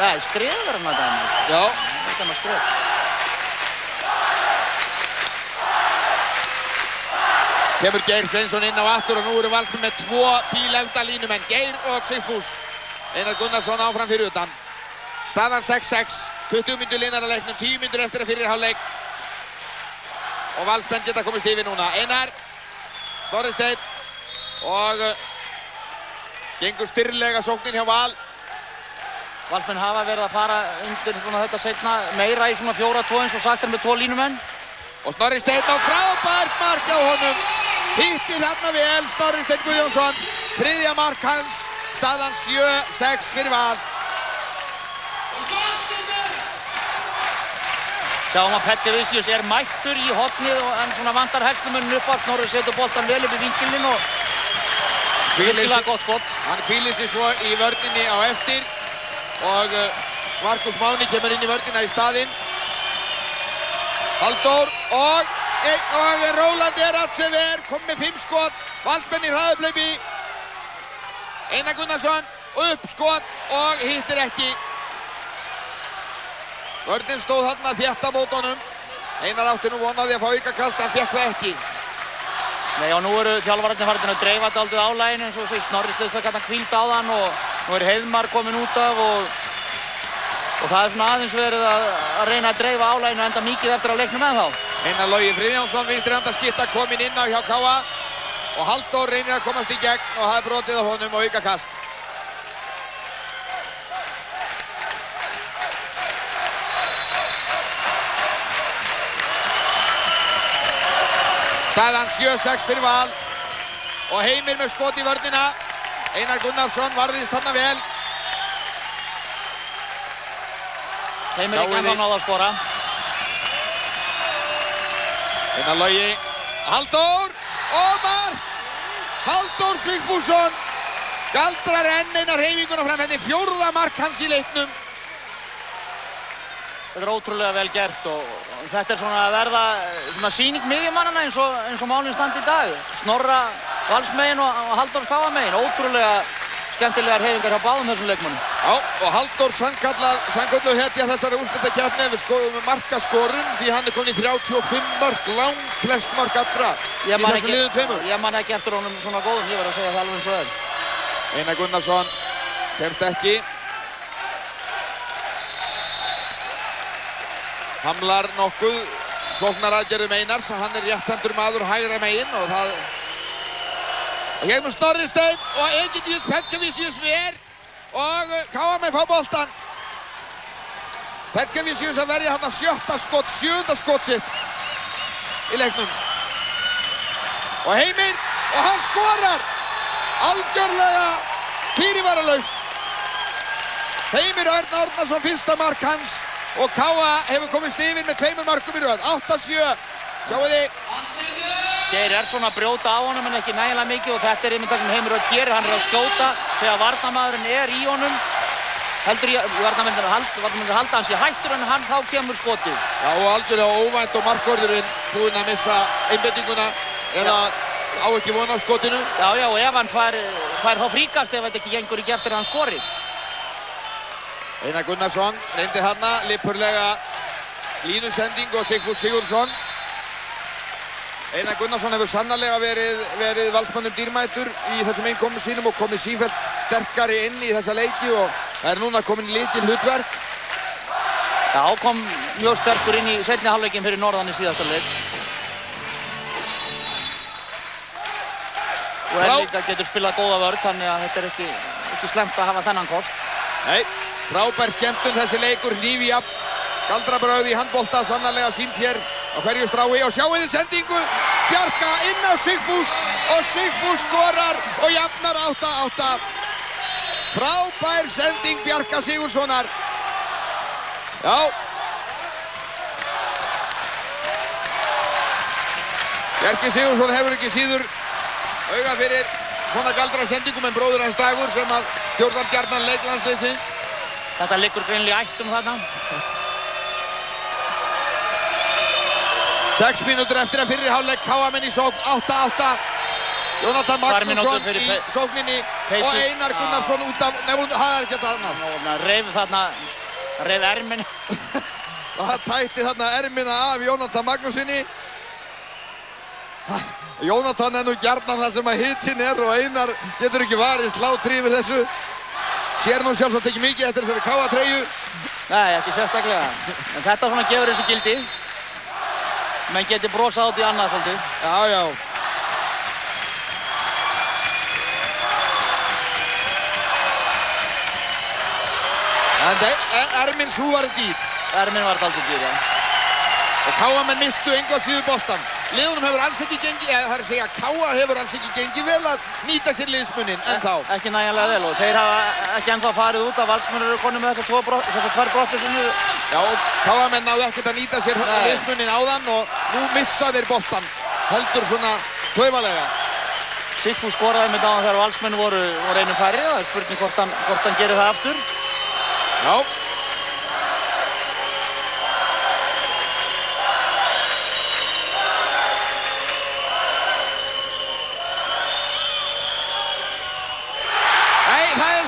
S4: Nei, skrifur hann að dæma.
S3: Já.
S4: Þetta er maður skrif.
S3: Kemur Geir Sveinsson inn á aftur og nú eru Valsmenn með 2 fílefnda línumenn, Geir og Sigfús. Einar Gunnarsson áfram fyrir utan. Staðan 6-6, 20 mínútur liðnar að leiknum, 10 mínútur eftir að fyrir hálfleik. Og Valsmenn geta komist yfir núna. Einar, Snorri Steinn og gengur styrrlega sóknin hjá Val.
S4: Valsmenn hafa verið að fara undir þetta seinna meira í svona 4-2 eins og sagt er með 2 línumenn.
S3: Og Snorri Steinn á frábært mark á honum. Hitti þarna vel Snorri Steinn Guðjónsson. 3. mark hans. Staðan 7-6 fyrir Val.
S4: Sjáum að Pettevicius er mættur í hornið en svona vantar hælslumunni upp á. Snorri setur boltan vel upp í vinkilinn og virkilega gott skot.
S3: Hann hvílir sig svo í vörninni á eftir og Markus Máni kemur inn í vörnina í staðinn. Halldór og Róland Eratsever kom með 5 skot. Valsmenn í hraðuplaupi. Einar Gunnarsson upp skot og hittir ekki. Vörnin stóð þarna þétt á mótunum. Einar átti nú vonaði að fá aukakast, hann fékk það ekki.
S4: Nei, og nú eru þjálfararnir farin að dreifa dálítið álæginu eins og Snorri Steinn fekk hann hvíld á þann og nú er Heiðmar komin út af og það er svona aðeins verið að reyna að dreifa álæginu enda mikið eftir á leiknum ennþá.
S3: Einar Logi Friðjónsson, vinstri handaskipta, kominn inn á hjá K.A. og Halldór reynir að komast í gegn og það er brotið á honum og aukakast. Staðan 7-6 fyrir Val og Heimir með skot í vörnina. Einar Gunnarsson varðist þarna vel.
S4: Heimir ekki ennþá náð að skora.
S3: Einar Logi, Halldór og mark! Halldór Sigfússon galdrar enn Einar hreyfinguna fram. Þetta er 4. mark hans í leiknum.
S4: Þetta er ótrúlega vel gert og þetta er svona að verða svona sýning miðjumannanna eins og málin standi í dag. Snorra Valsmegin og Halldór K.A. Ótrúlega skemmtilegar hreyfingar hjá báðum þessum leikmönnum.
S3: Já, og Halldór sannkölluð hetja þessari úrslitakeppni ef við skoðum markaskorun því hann er komin í 35 mörk, langt flest mörk allra í þessum liðum tveimur.
S4: Ég man ekki eftir honum svona góðum, ég verð að segja það alveg eins og það er.
S3: Einar Gunnarsson kemst ekki. Hamlar nokkuð sóknaraðgerðum Einars, hann er rétthendur maður hægra megin og það... Og hérna Snorri Steinn og Egidius Petkevicius ver og KM fá boltan. Petkevicius að verja þarna 7. skot sitt í leiknum. Og Heimir og hann skorar! Algjörlega fyrirvaralaust. Heimir Örn Árnason, 1. mark hans og Káa hefur komist yfir með 2 mörkum í röð. 8-7. Sjáu þið.
S4: Geir er svona að brjóta á honum en ekki nægilega mikið og þetta er einmitt það sem Heimir Örn gerir. Hann er að skjóta þegar varnarmaðurinn er í honum. Heldur varnarmaðurinn halda hans í hættur en þá kemur skotið.
S3: Já, og algjörlega óvænt og markvörðurinn búinn að missa einbeitinguna eða á ekki von á skotinu.
S4: Já, og ef hann fær þá fríkast ef þetta ekki gengur ekki eftir að hann skori.
S3: Einar Gunnarsson reyndi þarna lipurlega línusending og Sigfús Sigurðsson. Einar Gunnarsson hefur sannarlega verið Valsmönnum dýrmætur í þessum innkomum sínum og komið sífellt sterkari inn í þessa leiki og það er núna komin lykil hlutverk.
S4: Já, kom mjög sterkur inn í seinni hálfleikinn fyrir Norðan í síðasta leik. Og líka getur spilað góða vörn, þannig að þetta er ekki slemmt að hafa þennan kost.
S3: Nei, frábær skemmtun þessi leikur, hnífjafn, galdrabrauð í handbolta, sannarlega sýnt hér á hverju strái og sjáu þið sendingu, Bjarka inn á Sigfús og Sigfús skorar og jafnar 8-8. Frábær sending Bjarka Sigurðssonar. Já. Bjarki Sigurðsson hefur ekki síður auga fyrir svona galdrasendingum en bróður hans Dagur sem að stjórnar gjarnan leiklandsliðsins.
S4: Þetta liggur greinilega í ættum þarna.
S3: 6 mínútur eftir að fyrri hálfleik, Káamenn í sókn, 8-8. Jónatan Magnússon í sókninni og Einar Gunnarsson út af, nefnum, það er ekki annað.
S4: Hann reif erminn.
S3: Það tætti þarna ermina af Jónatan Magnúsinni. Jónatan er nú gjarnan það sem að hitinn er og Einar getur ekki varist hlátri yfir þessu. Sér nú sjálfsagt ekki mikið eftir þessari Káa-treyju.
S4: Nei, ekki sérstaklega. En þetta svona gefur þessu gildi. Menn geti brosað út í annað svolítið.
S3: Já. En erminn sú var dýr.
S4: Erminn var dálítið dýr, já.
S3: Og Káamenn mistu engu að síður boltann. Liðunum hefur alls ekki gengið, eða það er að segja Káa hefur alls ekki gengið vel að nýta sér liðsmuninn ennþá.
S4: Ekki nægjanlega vel og þeir hafa ekki ennþá farið út að Valsmenn eru konum með þessar 2 brottir sem við...
S3: Já, Káamenn náðu ekkert að nýta sér liðsmuninn áðan og nú missa þeir boltann. Heldur svona klaufalega.
S4: Sigfús skoraði með það þegar Valsmenn voru einum færri og það er spurning hvort hann gerir það aftur.
S3: Já.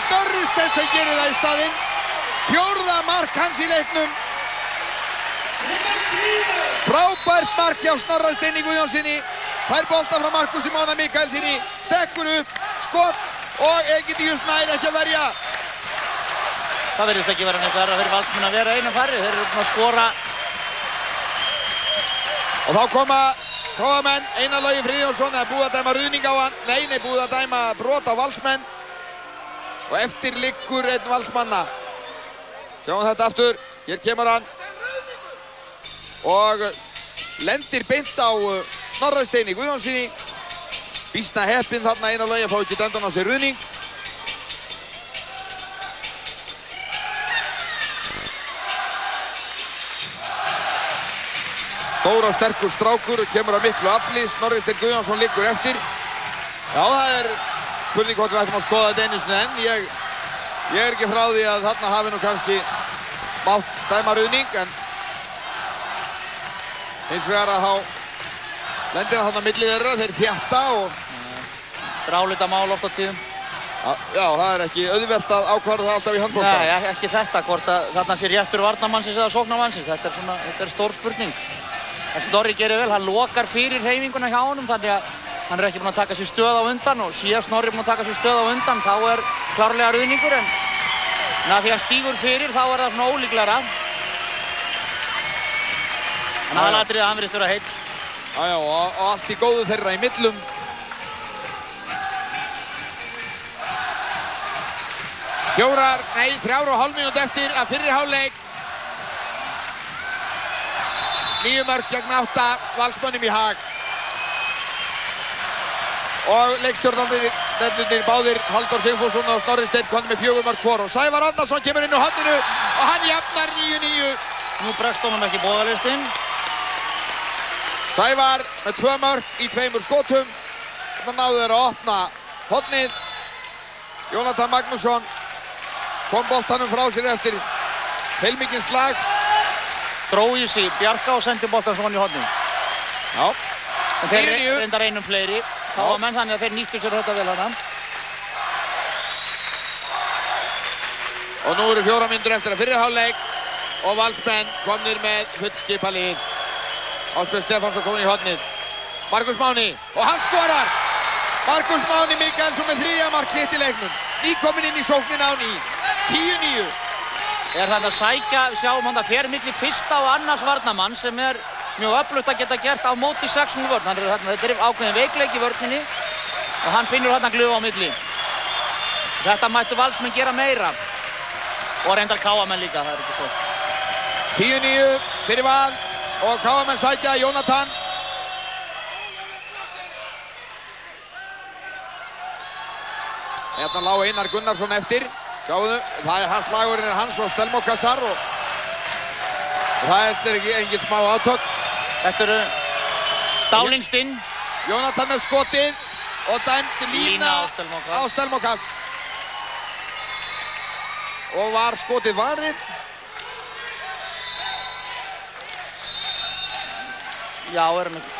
S3: Snorristeinn sem gerir það í staðinn. 4. mark hans í leiknum. Frábært mark hjá Snorrasteini Guðjónsssyni. Fær bolta frá Markusi Mána Mikaelssyni. Stekkur upp, skott og Egidíus nær ekki að verja.
S4: Það verðist ekki vera neitt verra fyrir Valsmenn að vera einum færri. Þeir eru búin að skora.
S3: Og þá koma Káamenn, Einar Logi Friðjónsson, er búið að dæma ruðning á hann. Nei, búið að dæma brot á Valsmenn. Og eftir liggur einn Valsmanna. Sjáum þetta aftur. Hér kemur hann. Og lendir beint á Snorrasteini Guðjónsssyni. Býsna heppinn þarna Einar Logi að fá ekki dæmdan á sér ruðning. Stór og sterkur strákur og kemur að miklu afli. Snorrasteinn Guðjónsson liggur eftir. Já, það er spurning hvort við ætlum að skoða þetta einu sinni en ég er ekki frá því að þarna hafi nú kannski mátt dæma ruðning en hins vegar að þá lendir það þarna milli þeirra, þeir þétta og
S4: Drálita mál oft á tíðum.
S3: Já, það er ekki auðvelt að ákvarða það alltaf í handbolta.
S4: Nei, ekki þetta, hvort að þarna sé réttur varnarmannsins eða sóknarmannsins, þetta er stór spurning. En Snorri gerir vel, hann lokar fyrir hreyfinguna hjá honum þannig að hann er ekki búinn að taka sér stöð á undan og sé Snorri búinn að taka sér stöð á undan þá er klárlega ruðningur en að því að stígur fyrir þá er það svona ólíklegra. En aðalatriðið að hann virðist vera heill.
S3: Já, og allt í góðu þeirra í millum. Þrjár og hálf mínútu eftir að fyrri hálfleik. 9 mörk gegn 8 Valsmönnum í hag. Og leikstjórnarnir báðir Halldór Sigfússon og Snorri Steinn konum með 4 mörk hvor og Sævar Árnason kemur inn á horninu og hann jafnar 9-9.
S4: Nú bregst honum ekki boðalistinn.
S3: Sævar með 2 mörk í 2 skotum. Þarna náðu þeir að opna hornið. Jónatan Magnússon kom boltanum frá sér eftir heilmikinn slag.
S4: Dró í sig Bjarka og sendi boltan svona í hornið.
S3: Já.
S4: En þeir reyndar einum fleiri. Þá var menn þannig að þeir nýttu sér þetta vel þarna.
S3: Og nú eru 4 mínútur eftir að fyrri hálfleik og Valsmenn komnir með fullskipalið. Ásbjörn Stefánsson komin í hornið. Markus Máni og hann skorar! Markus Máni Mikaelsson með 3. mark sitt í leiknum. Nýkominn inn í sóknina á ný. 10-9.
S4: Er þetta að sækja, sjáum hann það fer milli fyrsta og annars varnarmann sem er mjög öflugt að geta gert á móti 6-0 vörn. Þetta er ákveðin veikleik í vörninni og hann finnur þarna glufa á milli. Þetta mættu Valsmenn gera meira. Og reyndar KA-menn líka, það er ekki svo.
S3: 10-9 fyrir Val og KA-menn sækja Jónatan. Hérna lá Einar Gunnarsson eftir. Sjáuðu, það er hans slagurinn hans og Stelmo Kassar og það er ekki engin smá átök.
S4: Þetta eru Stálinstinn.
S3: Jónatan með skotið og dæmd lína á Stelmo Kass. Og var skotið varið.
S4: Já, er hann ekki.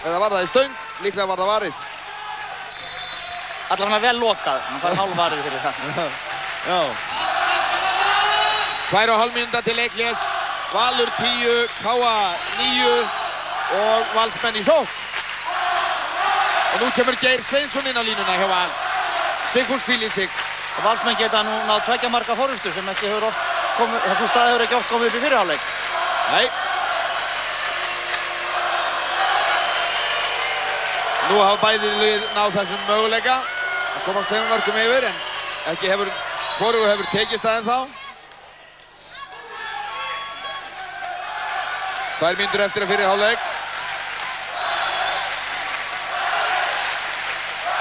S3: Eða var það í stöng, líklega var það varið.
S4: Allavega vel lokað, hann fær hálfvarið fyrir það.
S3: Já. 2,5 mínúta til leikhlés. Valur 10, KA 9 og Valsmenn í sókn. Og nú kemur Geir Sveinsson inn á línuna hjá Val. Sigfús hvílir sig.
S4: Og Valsmenn geta nú náð 2 marka forystu sem ekki hefur oft komið, þessu stað hefur ekki oft komið upp í fyrri hálfleik.
S3: Nei. Nú hafa bæði lið náð þessum möguleika að komast 2 mörkum yfir en ekki hefur, hvorugu hefur tekist það ennþá. 2 mínútur eftir að fyrri hálfleik.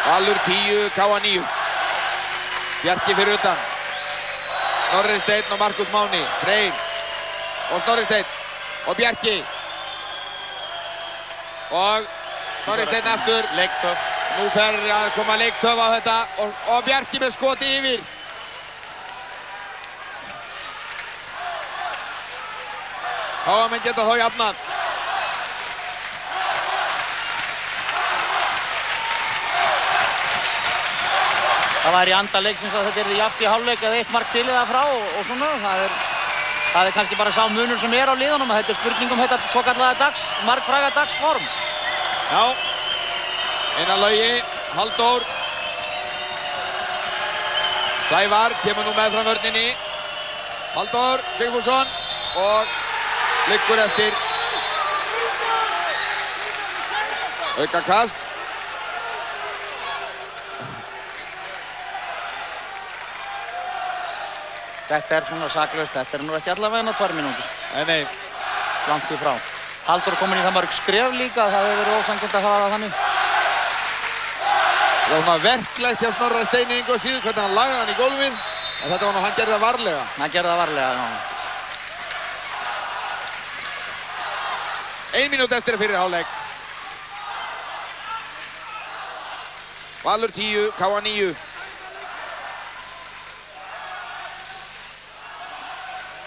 S3: Valur 10, KA 9. Bjarki fyrir utan. Snorri Steinn og Markus Máni. Freyr og Snorri Steinn og Bjarki. Og Snorri Steinn aftur.
S4: Leiktöf.
S3: Nú fer að koma leiktöf á þetta og Bjarki með skoti yfir. KA-menn geta þá jafnað.
S4: Það var í anda leiksins að þetta yrði jafnt í hálfleik eða 1 mark til eða frá og svona. Það er kannski bara sá munur sem er á liðunum að þetta er spurning um þetta svokallaða markfræga dagsform.
S3: Já, innan laugi, Halldór. Sævar kemur nú með fram vörninni. Halldór Sigfússon og liggur eftir. Aukakast.
S4: Þetta er svona saklaust, þetta er nú ekki allavega 2 mínútur.
S3: Nei.
S4: Langt í frá. Halldór kominn í það mörg skref líka, það hefur verið ósanngjarnt að hafa það þannig.
S3: Það var svona verklegt hjá Snorra Steini engu að síður hvernig hann lagði hann í gólfið. En þetta var nú, hann gerði það varlega.
S4: Hann gerði það varlega, já.
S3: 1 mínúti eftir að fyrri hálfleik. Valur 10, KA 9.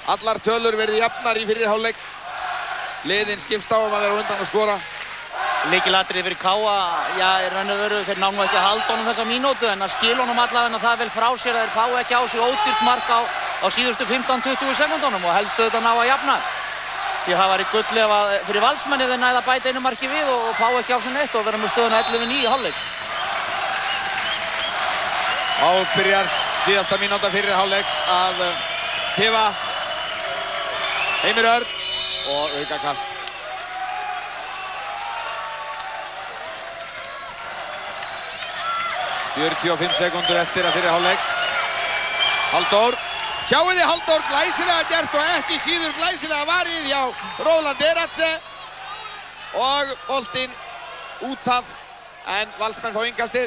S3: Allar tölur verði jafnar í fyrri hálfleik. Liðin skipst á að vera undan að skora.
S4: Lykilatriði fyrir KA, já, í raun og veru, þeir ná nú ekki að halda honum þessa mínútu en að skila honum allavega það vel frá sér að þeir fá ekki á sig ódýrt mark á síðustu 15-20 sekúndunum og helst auðvitað ná að jafna. Því það var í gulli fyrir Valsmenn ef þeir næða að bæta einu marki við og fá ekki á sig neitt og vera með stöðuna 11-9 í hálfleik.
S3: Þá byrjar síðasta mínúta fyrri hálfleiks að tifa. Heimir Örn og aukakast. ...45 sekúndur eftir að fyrri hálfleik. Halldór. Sjáu þið Halldór glæsilega gert og ekki síður glæsilega varið hjá Róland Eratse. Og boltinn út af en Valsmenn fá innkastið.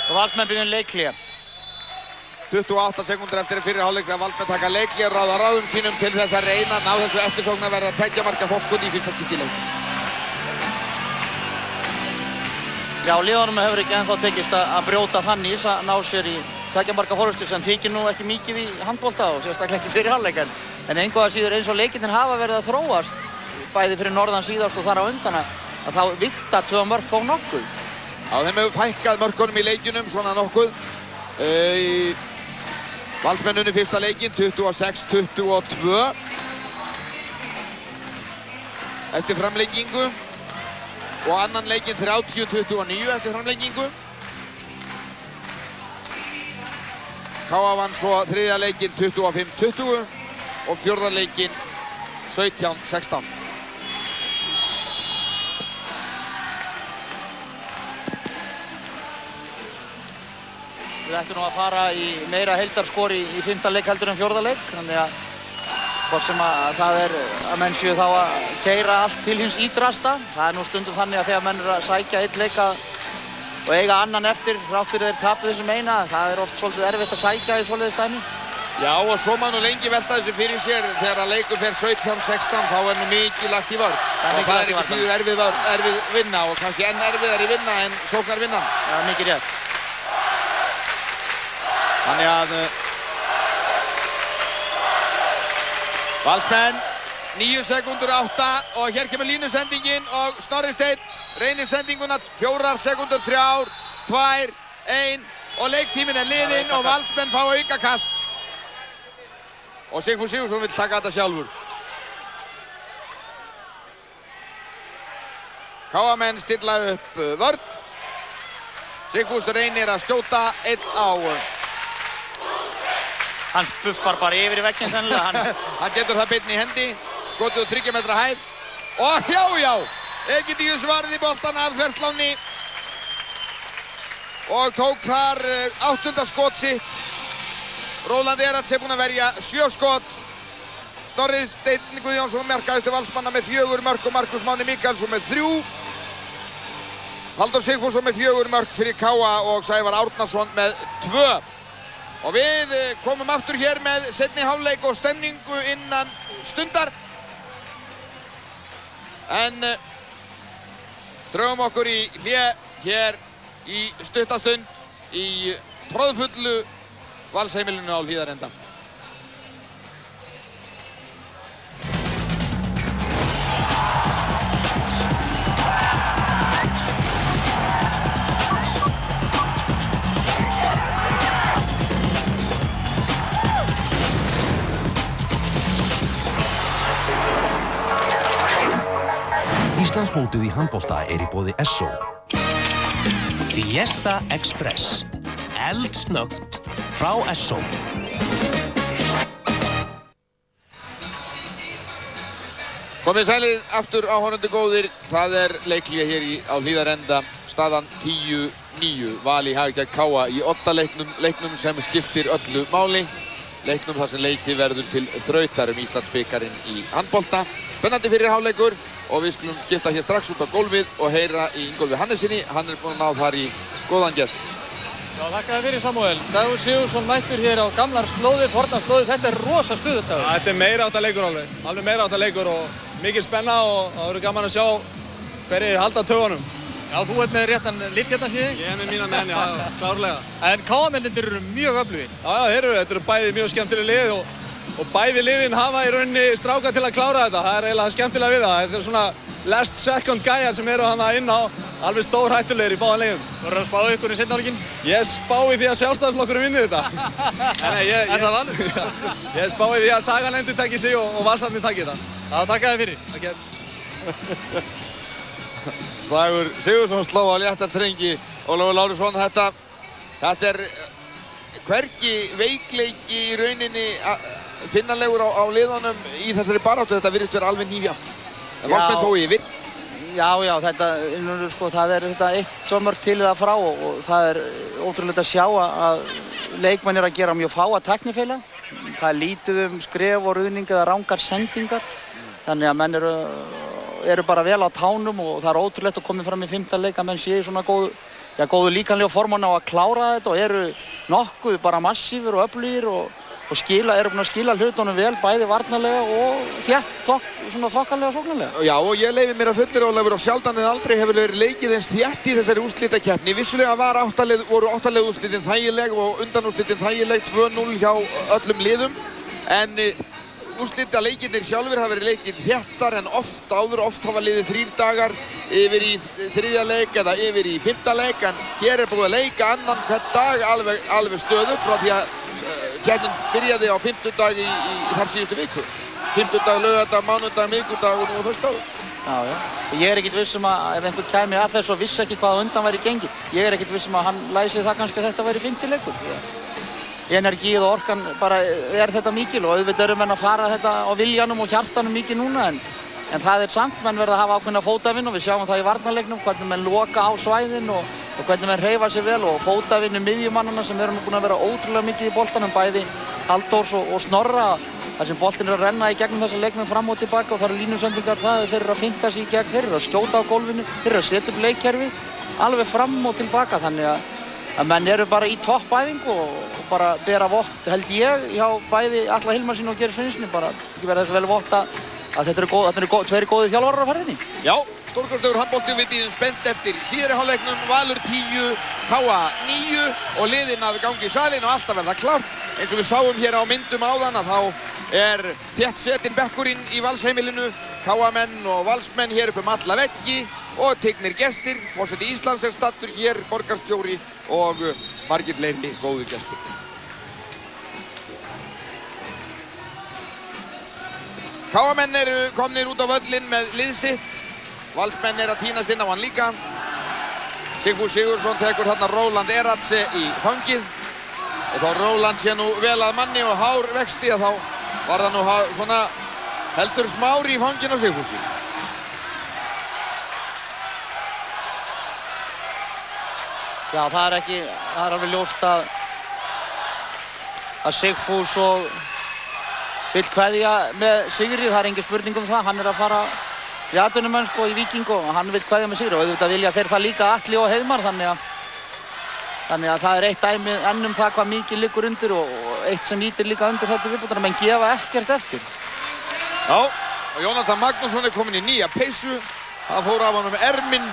S4: Og Valsmenn byrjun leikhlé.
S3: 28 sekúndur eftir fyrri hálfleik þegar Valsmenn taka leikli að ráða ráðum sínum til þess að reyna að ná þessu eftirsóknarverða 2 marka forskot í fyrsta skipti í leik.
S4: Já, liðunum hefur ekki ennþá tekist að brjóta þannig að ná sér í 2 marka forystu sem þykir nú ekki mikið í handbolta og sérstaklega ekki fyrir hálfleik en einhvað að síður eins og leikirnir hafa verið að þróast bæði fyrir norðan síðast og þar á undan að þá vigta 2 mörk þó nokkuð.
S3: Já, þeim hefur fækkað mörkunum í leikjunum svona nokkuð. Valsmenn unnu fyrsta leikinn 26-22 eftir framlengingu og annan leikinn 30-29 eftir framlengingu. KA vann svo þriðja leikinn 25-20 og fjórða leikinn 17-16.
S4: Við ættum nú að fara í meira heildarskor í 5. leik heldur en 4. leik, þannig að hvort sem að það að menn séu þá að keyra allt til hins ídrasta. Það nú stundum þannig að þegar menn að sækja einn leik og eiga annan eftir, þrátt fyrir þeir tapu þessum eina, það oft svolítið erfitt að sækja í svoleiðis dæmi.
S3: Já, og svo má nú lengi velta þessu fyrir sér þegar að leikur fer 17-16, þá nú mikið lagt í vörn. Og það ekki síður erfið vinna og kannski enn erfiðari vinna en sóknarvinnan.
S4: Já, mikið rétt.
S3: Þannig að Valsmenn 9 sekúndur 8 og hér kemur línusendingin og Snorri Steinn reynir sendinguna 4 sekúndur 3, 2, 1 og leiktíminn liðinn og Valsmenn fá aukakast. Og Sigfús Sigurðsson vill taka þetta sjálfur. KA-menn stilla upp vörn. Sigfús reynir að skjóta 1 á.
S4: Hann buffar bara yfir í vegginn sennilega.
S3: Hann getur það beinni í hendi. Skotið á 3 metra hæð. Og já! Egidíus varði boltan af þversláni. Og tók þar 8. skot sitt. Róland Erats búinn að verja 7 skot. Snorri Steinn Guðjónsson markaðustu Valsmanna með 4 mörk og Markus Máni Mikaelsson með 3. Halldór Sigfússon með 4 mörk fyrir KA og Sævar Árnason með 2. Og við komum aftur hér með seinni hálfleik og stemningu innan stundar. En drögum okkur í hlé hér í stuttastund í troðfullu Valsheimilinu á Hlíðarenda.
S1: Íslandsmótið í handbolta í boði Esso.
S2: Fiesta Express. Eldsnöggt frá Esso.
S3: Komið sælir aftur áhorfendur góðir. Það leikhlé hér á Hlíðarenda. Staðan 10-9. Val í hag gegn KA í 8 leiknum sem skiptir öllu máli. Leiknum þar sem leikið verður til þrautar Íslandsbikarinn í handbolta. Spennandi fyrir hálfleikur og við skulum skipta hér strax út á gólfið og heyra í Ingólfi Hannesinni. Hann búinn að ná þar í góðan gest.
S5: Já, þakka þér fyrir Samúel. Dagur Sigurðsson mættur hér á gamlar slóðir, fornar slóðir. Þetta rosa stuðdagur.
S6: Þetta meira átta leikur alveg. Alveg meira átta leikur og mikil spenna og það verður gaman að sjá hverjir halda tögunum.
S5: Já, þú ert með réttan lit hérna síðan.
S6: Ég með mína menn, já, klárlega.
S5: En KA-mennirnir eru mjög öflugir.
S6: Já, þetta eru bæði mjög skemmtileg lið og bæði liðin hafa í rauninni stráka til að klára þetta. Það eiginlega skemmtilega við það. Þetta er svona last second gæjar sem eru hana inn á alveg stórhættulegir í báðan leikum.
S5: Þú að spá ykkur í seinna hálfleikinn?
S6: Ég spái því að Sjálfstæðisflokkurinn vinni þetta.
S5: Er það valur?
S6: Ég spái því að Sagan endur taki sig og Valsarnir taki þetta.
S5: Já, þakka þér fyrir.
S3: Dagur Sigurðsson sló á létta strengi. Ólafur Lárusson, þetta hvergi veikleiki í rauninni finnanlegur á liðunum í þessari baráttu. Þetta virðist vera alveg nýfja. Valsmenn þó yfir.
S4: Já, það þetta 1 mörk til eða frá og það ótrúlegt að sjá að leikmenn að gera mjög fáa tæknifeila. Það lítið skref og ruðning eða rangar sendingar. Þannig að menn eru bara vel á tánum og það ótrúlegt að koma fram í 5. leik að menn séu svona góðu líkamlega formann á að klára þetta og eru nokkuð bara massífur og öflugir og eru búin að skila hlutunum vel, bæði varnarlega og svona þokkalega sóknarlega.
S3: Já, og ég leyfi mér að fullyrða, Ólafur, og sjaldan eða aldrei hefur verið leikið eins þétt í þessari úrslitakeppni. Vissulega voru 8 lið úrslitin þægileg og undanúrslitin þægileg 2-0 hjá öllum liðum, en úrslitaleikirnir sjálfur hafa verið leikir þéttar en oft hafa liðið 3 dagar yfir í 3. leik eða yfir í 5. leik, en hér búið að leika annan hvern dag alveg stöðugt frá því að keppnin byrjaði á 5. dag í þar síðustu viku. 5. dag, laugardag, mánudag, miðvikudag og nú á föstudag.
S4: Já. Og ég ekkert viss að ef einhver kæmi að þessu og vissi ekki hvað á undan væri gengið, ég ekkert viss að hann læsi það kannski að þetta væri 5. leikur. Energið og orkan bara þetta mikil og auðvitað eru menn að fara þetta á viljanum og hjartanum mikið núna, en það samt, menn verða að hafa ákveðna fótavinn og við sjáum það í varnarleiknum, hvernig menn loka á svæðin og hvernig menn hreyfa sig vel og fótavinnu miðjumannana sem eru búin að vera ótrúlega mikið í boltanum, bæði Halldórs og Snorra, þar sem boltinn að renna í gegnum þessa leikmenn fram og tilbaka og það eru línusendingar, þeir eru að finta sig í gegn, þeir eru að skjóta á gólfinu, þeir eru að setja upp leikkerfi alveg fram og tilbaka, þannig að menn eru bara í toppæfingu og bara bera vott, held ég, hjá bæði Atla Hilmarssyni og Geir Sveinssyni, bara ekki verða þess vel vott að þetta eru tveir góðir þjálfarar á ferðinni.
S3: Já, stórkostlegur handbolti, við bíðum spennt eftir síðari hálfleiknum, Valur 10, KA 9 og liðin að gangi í salinn og alltaf verða klárt. Eins og við sáum hér á myndum áðan að þá þétt setinn bekkurinn í Valsheimilinu, KA-menn og Valsmenn hér upp alla veggi og tignir gestir, forseti Íslands stattur hér, borgarstjóri og margir fleiri góðu gestir. KA-menn eru komnir út á völlinn með lið sitt, Valsmenn að tínast inn á hann líka. Sigfús Sigurðsson tekur þarna Róland Eratse í fangið og þá Róland sé nú vel að manni og hár vexti að þá var það nú svona heldur smár í fanginu á Sigfúsi.
S4: Já, það er alveg ljóst að Sigfús og vill kveðja með sigri, það er engin spurning um það, hann að fara í atvinnumennsku í Víking og hann vill kveðja með sigri og auðvitað vilja þeir það líka Atli og Heiðmar, þannig að það er eitt dæmi enn um það hvað mikið liggur undir og eitt sem ítir líka undir þetta viðbútana, menn gefa ekkert eftir.
S3: Já, og Jónatan Magnússon kominn í nýja peysu, það fór af honum erminn,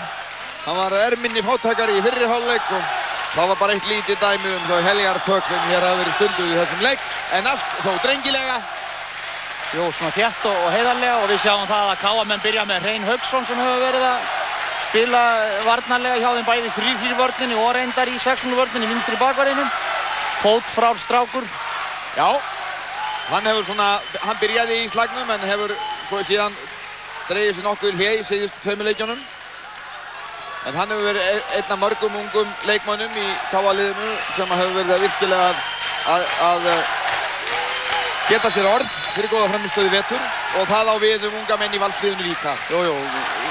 S3: hann var erminni fátækari í fyrri hálfleik og það var bara eitt lítið dæmi þau heljartök sem hér hafa verið stunduð í þessum leik, en allt þó drengilega.
S4: Jú, svona þétt og heiðarlega og við sjáum það að KA-menn byrja með Hrein Hauksson sem hefur verið að spila varnarlega hjá þeim bæði 3-4 vörninni og reyndar í 6-0 vörninni í vinstri bakvarðinum. Fótfrár strákur.
S3: Já, hann byrjaði í slagnum en hefur svo síðan dregið sér nokkuð hlé í síðustu 2 leikjunum. En hann hefur verið einn af mörgum ungum leikmönnum í KA-liðinu sem hefur verið virkilega að geta sér orð fyrir góða frammistöðu vetur og það á við unga menn í Valsliðinu líka.
S4: Jú,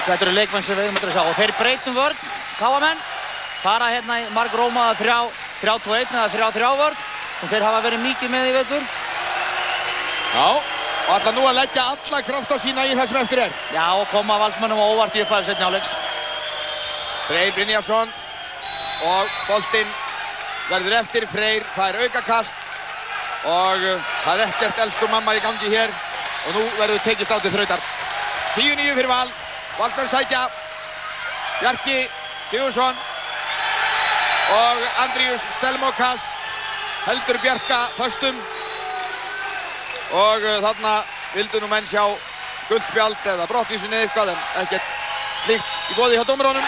S4: þetta eru leikmenn sem við eigum að sjá og þeir breytum vörn, KA-menn, fara hérna í margrómaða 3-2-1 eða 3-3 vörn og þeir hafa verið mikið með í vetur.
S3: Já, og ætla nú að leggja alla krafta sína í það sem eftir er.
S4: Já, og koma Valsmönnum á óvart í upphæðu seinni hálfleiks.
S3: Freyr Brynjarsson og boltinn verður eftir, Freyr fær aukakast og það er ekkert elsku mamma í gangi hér og nú verður tekist á til þrautar. 10-9 fyrir Val, Valsmenn sækja, Bjarki Sigurðsson og Andrius Stelmokas heldur Bjarka föstum og þarna vildu nú menn sjá gullspjald eða brottvísun eða eitthvað en ekkert slíkt í boði hjá dómaranum.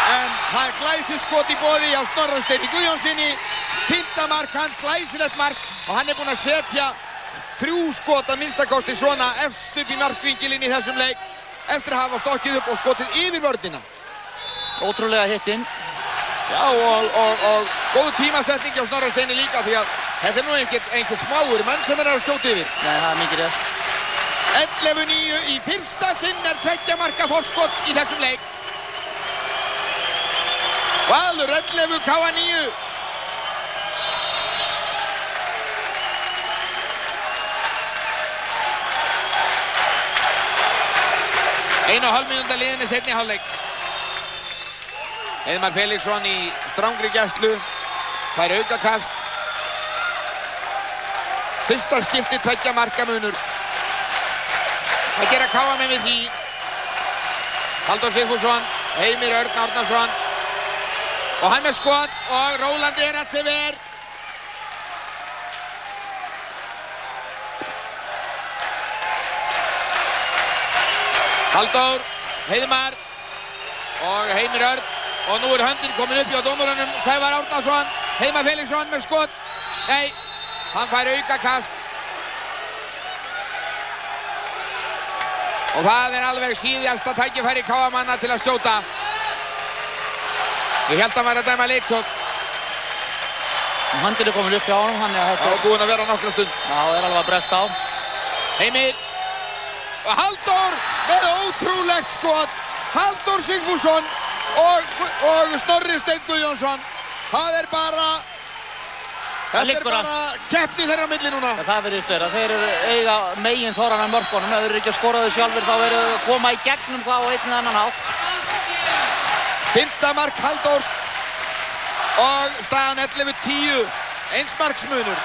S3: En það er glæsiskot í boði hjá Snorra Steini Guðjónsssyni, 5. mark hans, glæsilegt mark og hann er búinn að setja 3 skot að minnstakosti svona efst upp í markvinkilinn í þessum leik eftir að hafa stokkið upp og skotið yfir vörnina.
S4: Ótrúlega hitt inn.
S3: Já og góð tímasetning hjá Snorra Steini líka því að þetta er nú einhver smáur menn sem er að skjóta yfir.
S4: Nei, það er mikið rétt.
S3: 11-9 í fyrsta sinn er 2 marka forskot í þessum leik. Valur 11, KA 9. Einu og hálf mínúta liðinni seinni hálfleik. Heiðmar Felixson í strangri gæslu. Fær aukakast. Fyrsta skipti 2 marka munur. Það gera KM við því. Halldór Sigfússon, Heimir Örn Árnason. Og hann með skot og Róland Eratsever. Halldór, Heiðmar og Heimir Örn. Og nú höndin komin upp hjá dómurunum. Sævar Árnason, Heiðmar Felixson með skot. Nei, hann fær aukakast. Og það alveg síðasta tækifæri KM-manna til að skjóta. Ég held að maður að dæma leiktótt.
S4: Höndin komin upp hjá honum, hann
S3: þetta búinn að vera nokkra stund.
S4: Já, alveg að bresta á.
S3: Heimir. Og Halldór með ótrúlegt skot. Halldór Sigfússon og Snorri Steinn Guðjónsson. Það bara... Þetta bara keppni þeirra á milli núna.
S4: Það virðist vera. Þeir eiga megin þorran af mörkunum. Ef þeir eru ekki að skora þau sjálfur þá verður þau að koma í gegnum það á einn eða annan hátt.
S3: 5. mark Halldórs og staðan 11-10. Einsmarksmunur.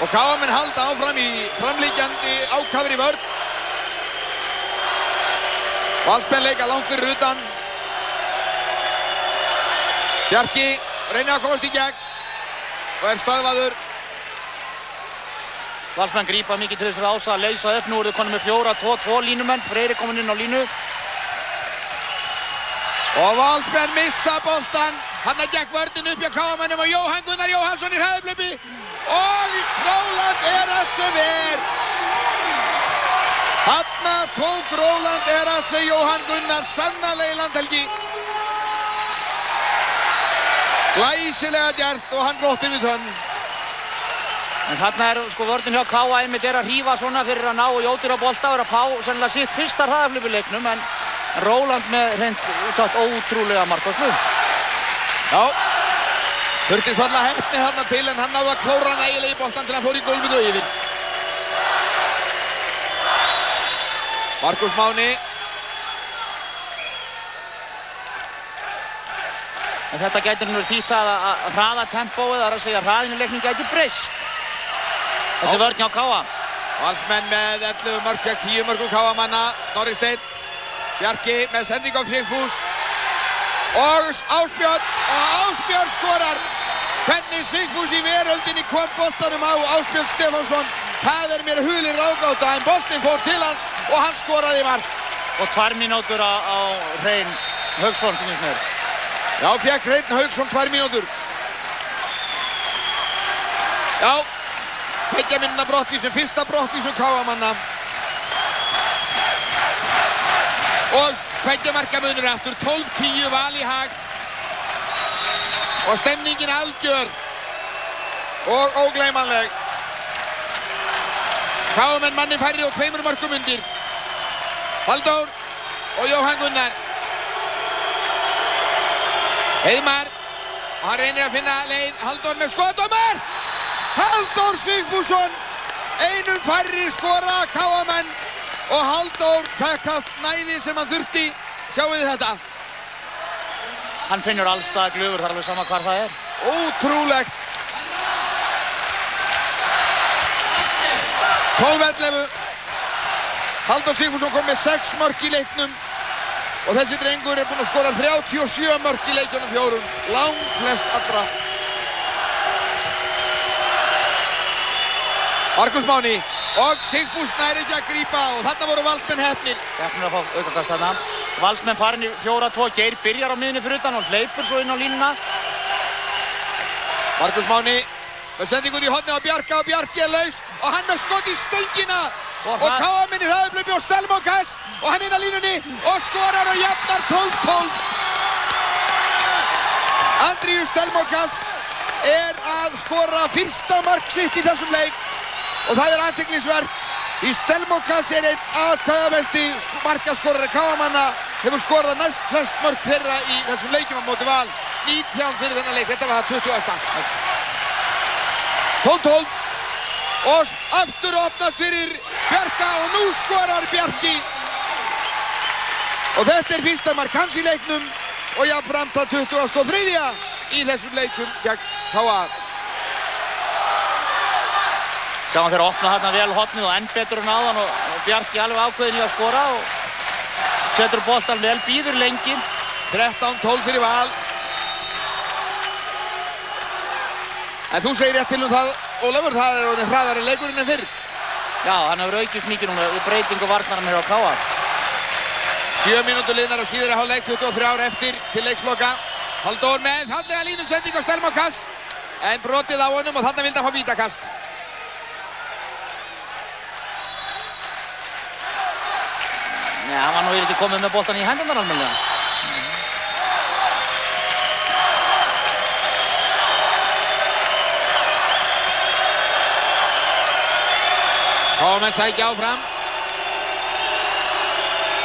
S3: Og KM-menn halda áfram í framlíkjandi ákafri vörn. Valsmenn leika langt fyrir utan. Bjarki reynir að komast í gegn. Og stöðvaður.
S4: Valsmenn grípa mikið til þess ás að leysa upp. Nú eru þau konum með 4-2-2 línumenn. Freyri kominn inn á línu.
S3: Og Valsmenn missa boltan. Hann gekk vörnin upp hjá KM-mennum og Jóhann Gunnar Jóhannsson í hraðahlaupi. Og Róland Eratsever. Þarna tók Róland Eratsever Jóhann Gunnar sannarlega í landhelgi. Glæsilega gert og hann glotti við tönn.
S4: En þarna vörnin hjá KA einmitt að hrífa svona fyrir að ná og jótir á bolta og að fá sennilega sitt fyrsta hraðahlaup í leiknum, en Róland með hreint ótrúlega markvarslu.
S3: Já, þurfti svolítið heppni þarna til en hann náði að klóra nægilega í boltan til hann fór í gólfinu og yfir. Markus Máni.
S4: En þetta gæti nú þýtt að hraða tempóið, það að segja að hraðin í leiknum gæti breyst. Þessi vörn hjá KA.
S3: Valsmenn með 11 mörk gegn 10 mörkum KA-manna. Snorri Steinn. Bjarki með sending á Sigfús. Og Ásbjörn skorar. Hvernig Sigfús í veröldinni kom boltanum á Ásbjörn Stefánsson. Það mér hulin ráðgáta en boltinn fór til hans og hann skoraði mark.
S4: Og 2 mínútur á Hrein Hauksson sem mér.
S3: Já, fekk Hreinn Hauksson 2 mínútur. Já, 2 mínúna brottvísun, fyrsta brottvísun KA-manna. Og 2 marka munur aftur, 12-10 Val í hag. Og stemningin algjör og ógleymanleg. KA-menn manni færri og 2 mörkum undir. Halldór og Jóhann Gunnar. Heiðmar, og hann reynir að finna leið, Halldór með skot og mark! Halldór Sigfússon, einum færri skora KA-menn og Halldór fekk allt næði sem hann þurfti. Sjáu þið þetta.
S4: Hann finnur allstað glufur, það alveg sama hvar það er.
S3: Ótrúlegt. 12-11. Halldór Sigfússon kom með 6 mörk í leiknum. Og þessi drengur búinn að skora 37 mörk í leikjunum 4. Langflest allra. Markus Máni og Sigfús nær ekki að grípa og þarna voru Valsmenn heppnir.
S4: Heppnir að fá aukakast þarna. Valsmenn farin í 4-2. Geir byrjar á miðunni fyrir utan og hleypur svo inn á línuna.
S3: Markus Máni með sendingu út í hornið á Bjarka og Bjarki laus og hann með skot í stöngina. Og KA-menn í hraðahlaupi og Stelmokas og hann inn á línunni og skorar og jafnar 12-12. Andrius Stelmokas að skora fyrsta mark sitt í þessum leik og það athyglisvert því Stelmokas einn atkvæðamesti markaskorari KA-manna, hefur skorað næst flest mörk þeirra í þessum leikjum á móti Val. 19 fyrir þennan leik, þetta var það 20. 12-12. Og aftur opnast fyrir Bjarka og nú skorar Bjarki. Og þetta fyrsta mark hans í leiknum. og jafnframt að 23. í þessum leikum gegn K.A.
S4: Sjáum þeir opna þarna vel hornið og enn betur en áðan og Bjarki alveg ákveðinn í að skora og setur boltan vel, býður lengi.
S3: 13-12 fyrir Val. En þú segir rétt til það, Ólafur, það orðinn hraðari leikurinn en fyrr.
S4: Já, hann hefur aukist mikið núna, breytingu varnarinn hér á K.A.
S3: 7 mínútur liðnar á síðari hálfleik, 23 ára eftir til leiksloka. Halldór með fallega línusending á Stelma og Kass. En brotið á honum og þarna vildi hann fá vítakast.
S4: Nei, hann var nú ekki komið með boltan í hendurnar almennilega.
S3: K.A. sækja áfram.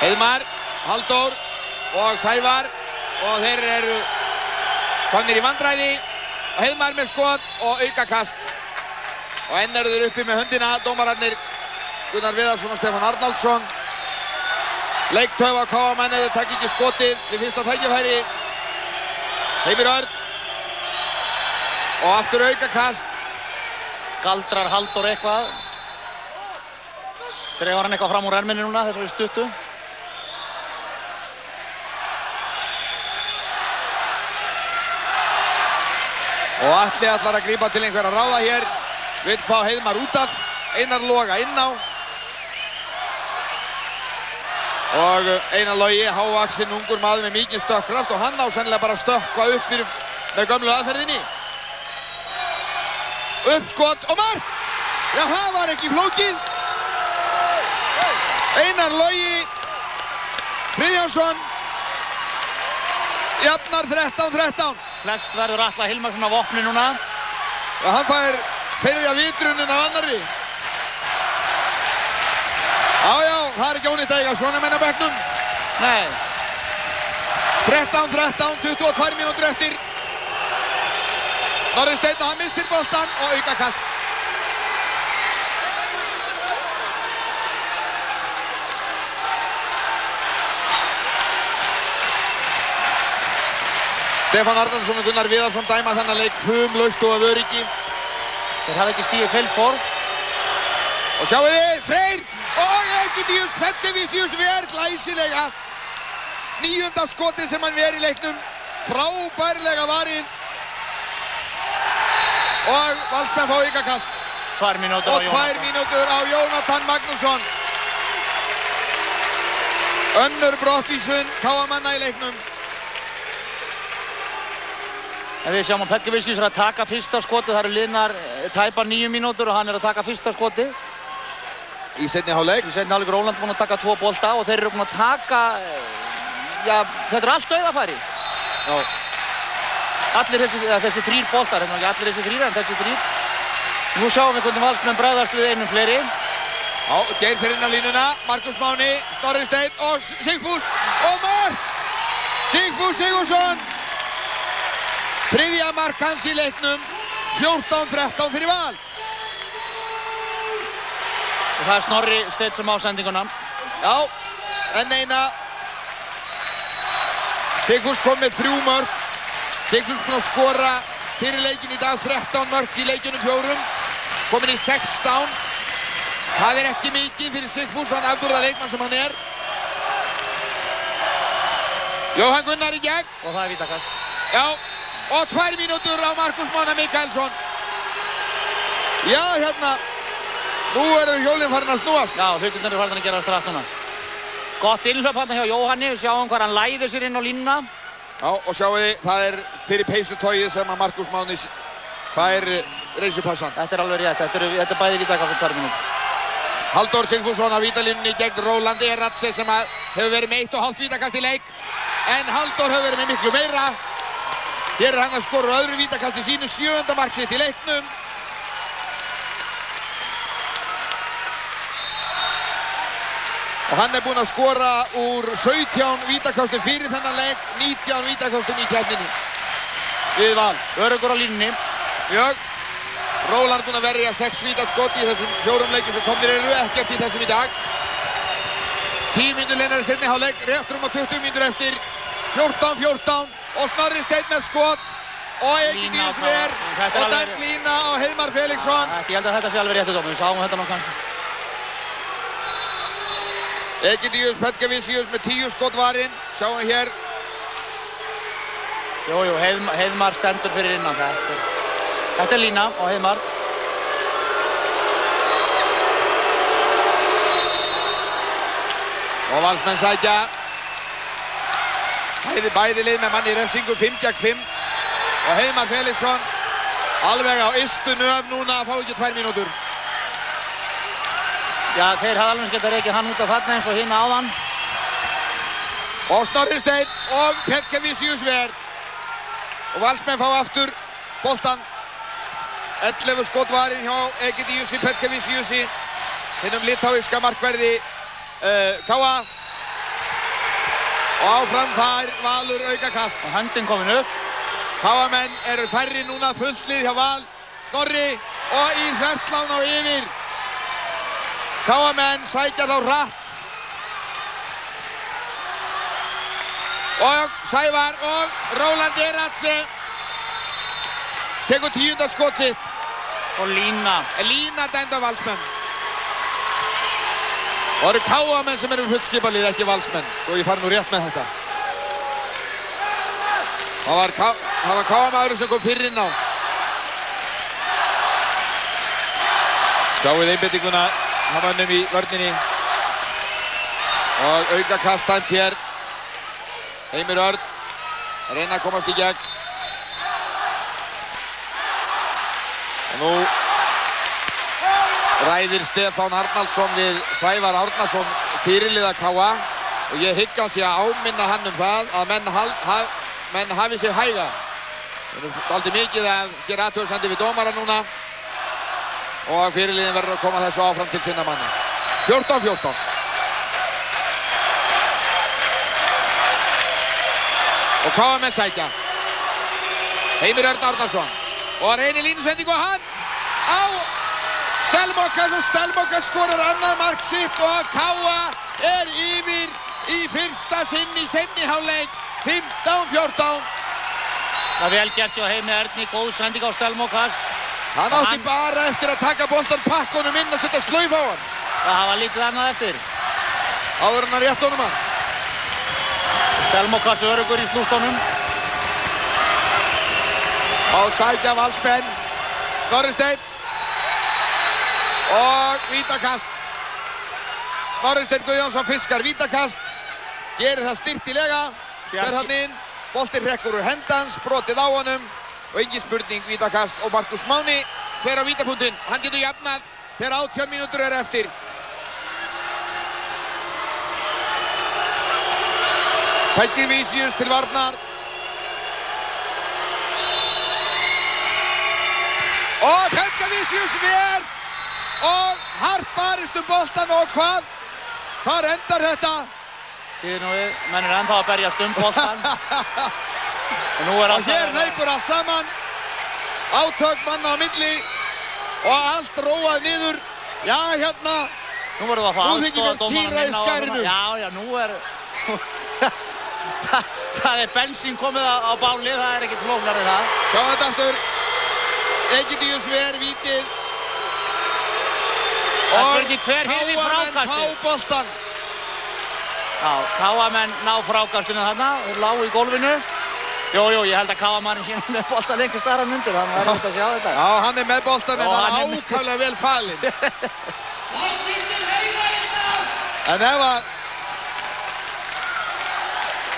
S3: Heiðmar, Halldór og Sævar og þeir eru komnir í vandræði og Heiðmar með skot og aukakast og enn eru þeir uppi með höndina, dómararnir Gunnar Viðarsson og Stefán Arnaldsson. Leiktöf á K.A.-menn eða takk ekki skotið við fyrsta tækifæri. Heimir Örn og aftur aukakast.
S4: Galdrar Halldór eitthvað. Dregur hann eitthvað fram úr erminni núna, þessari stuttu.
S3: Og Atli ætlar að grípa til einhverja ráða hér. Vill fá Heiðmar út af, Einar Loga inn á. Og Einar Logi, hávaxinn ungur maður með mikið stökkkraft og hann á sennilega bara að stökkva upp fyrir með gömlu aðferðinni. Uppskot og mark! Já, það var ekki flókið. Einar Logi Friðjónsson jafnar 13-13.
S4: Flest verður Atla Hilmarsson á vopni núna.
S3: Já, hann fær byrja vitrunin af annarri. Já, það er ekki ónýtt að eiga svona menn á bekknum.
S4: Nei.
S3: 13-13, 22 mínútur eftir. Norri Steinn og hann missir boltan og aukakast. Stefán Arnaldsson og Gunnar Viðarsson dæma þennan leik fumlaust og af öryggi.
S4: Þeir hafa ekki stigið feilspor.
S3: Og sjáu þið, Freyr og Egidíus Fettivicius ver glæsilega. 9. skotið sem hann ver í leiknum. Frábærlega varið. Og Valsmenn fá aukakast.
S4: 2 mínútur á
S3: Og 2 mínútur á Jónatan Magnússon. Önnur brottvísun K.A.-manna í leiknum.
S4: En við sjáum að Pettivicius er að taka fyrsta skotið. Það eru liðnar tæpar 9 mínútur og hann er að taka fyrsta skotið.
S3: Í seinni hálfleik.
S4: Í seinni hálfleik er Róland búinn að taka 2 bolta og þeir eru búinn að taka, já, þetta er allt dauðafæri.
S3: Já.
S4: Allir þessi 3 boltar, þetta er ekki allir þessi 3 en þessi 3. Nú sjáum við hvernig Valsmenn bregðast við einum fleiri.
S3: Já, Geir fyrir inn á línuna, Markus Máni, Snorri Steinn og Sigfús og mark! Sigfús Sigurðsson! 3. mark hans í leiknum, 14-13 fyrir Val.
S4: Og það er Snorri Steinn sem á sendinguna.
S3: Já, enn eina. Sigfús kom með 3 mörk. Sigfús búinn að skora fyrir leikinn í dag, 13 mörk í leikjunum 4. Kominn í 16. Það er ekki mikið fyrir Sigfús, hann afburða leikmann sem hann er. Jóhann Gunnar í gegn.
S4: Og það er vítakast.
S3: Já, og 2 mínútur á Markus Mána Mikaelsson. Já, hérna. Nú eru hjólinn farin að snúast.
S4: Já, hlutirnir eru farin að gera strax núna. Gott innhlaup hérna hjá Jóhanni. Við sjáum hvað hann læðir sér inn á línuna.
S3: Já, og sjáu þið, það er fyrir peysutóið sem að Markus Máni fær reisupassan.
S4: Þetta er alveg rétt. Þetta er bæði vítakast á 2 mínútur.
S3: Halldór Sigfússon á vítalínunni gegn Rólandi Ratse sem hefur verið með 1,5 vítakast í leik. En Halldór hefur verið með miklu meira. Hér er hann að skora öðru vítakasti sínu, 7. mark sitt í leiknum. Og hann er búinn að skora úr 17 vítakostum fyrir þennan leik, 19 vítakostum í keppninni við Val.
S4: Öruggur á línunni.
S3: Mjög. Róland búinn að verja 6 vítaskot í þessum 4 leikjum sem komnir eru, ekkert í þessum í dag. 10 mínútur liðnar í seinni hálfleik, rétt rúm á 20 mínútur eftir. 14-14 og Snorri Steinn með skot og Egidíus Ver og dæmt lína á Heiðmar Felixson.
S4: Ég held að þetta sé alveg réttu dómur, við sáum þetta nú kannski.
S3: Egidíus Petkavicius með 10 skot varinn, sjáum hér.
S4: Jú, Heiðmar stendur fyrir innan þetta er lína á Heiðmar.
S3: Og Valsmenn sækja. Bæði lið með manni í refsingu 5-5 og Heiðmar Felixson alveg á ystu nöf núna að fá ekki 2 mínútur.
S4: Já, þeir hafði alveg getað rekið hann út af þarna eins og hinn áðan.
S3: Og Snorri Steinn og Petkavicius Ver. Og Valsmenn fá aftur boltan. 11 skot varinn hjá Egidíusi Petkaviciusi, hinnum litháíska markverði K.A. Og áfram fær Valur aukakast.
S4: Og höndin komin upp.
S3: K.A.menn eru færri núna, fullt lið hjá Val. Snorri og í þverslán á yfir. K.A.menn sækja þá hratt. Og Sævar og Róland Eratse tekur 10. skot sitt.
S4: Og lína.
S3: Lína dæmd af Valsmenn. Og það eru K.A.menn sem eru fullskipalið, ekki Valsmenn. Svo ég fari nú rétt með þetta. Það var K.A.maðurinn sem kom fyrr inn á. Sjáuð einbeitinguna hafannum í vörninni. Og aukakast dæmt hér. Heimir Örn að reyna að komast í gegn. Og nú ræðir Stefán Arnaldsson við Sævar Árnason fyrirliða K.A. og ég hygg að sé að áminna hann það að menn hafi sig hæga. Það er dálítið mikið að gera athugasemdir við dómara núna og fyrirliðin verður að koma þessu áfram til sinna manna. 14-14. Og K.A.menn sækja. Heimir Örn Árnason. Og reynir línusendingu og hann á Stelmokas og Stelmokas skorar annað mark sitt og K.A. er yfir í fyrsta sinn í seinni hálfleik. 15-14.
S4: Það er vel gert hjá Heimi Erni, góð sending á Stelmokas.
S3: Hann átti bara eftir að taka boltan pakkunum inn og setja slauf á hann.
S4: Það var lítið annað eftir.
S3: Áður hann að rétt honum hann.
S4: Stelmokas öruggur í slúttónum.
S3: Á sækja Valsmenn. Snorri Steinn. Og vítakast. Snorri Steinn Guðjónsson fiskar vítakast. Gerir það styrtilega. Fer hann inn. Boltinn hrekkur úr hendans. Brotið á honum. Og engin spurning vítakast. Og Markus Máni fer á vítapunktinn. Hann getur jafnað þegar 18 mínútur eru eftir. Petkavicius til varnar. Og Petkavicius ver. Og hart barist boltan og hvað? Hvar endar þetta?
S4: Þið nú við, menn er ennþá að berjast boltan.
S3: Og hér hleypur allt saman. Átök manna á milli. Og allt róað niður. Já, hérna.
S4: Nú verður það að fá
S3: aðstoða dómarann inn á honum.
S4: Já, nú er... Það er bensín komið á bálið, það er ekkert flóknari það.
S3: Sjá þetta aftur. Egidíus Ver, vítið.
S4: Það spurning hver hefði frákastið.
S3: K.A.menn fá boltan.
S4: Já, K.A.menn ná frákastinu þarna, þeir lágu í gólfinu. Jú, ég held að K.A.manninn sé með boltan lengur starra en undir, þannig að það er hægt að sjá þetta.
S3: Já, hann er með boltan en hann er ákaflega vel falinn. En ef að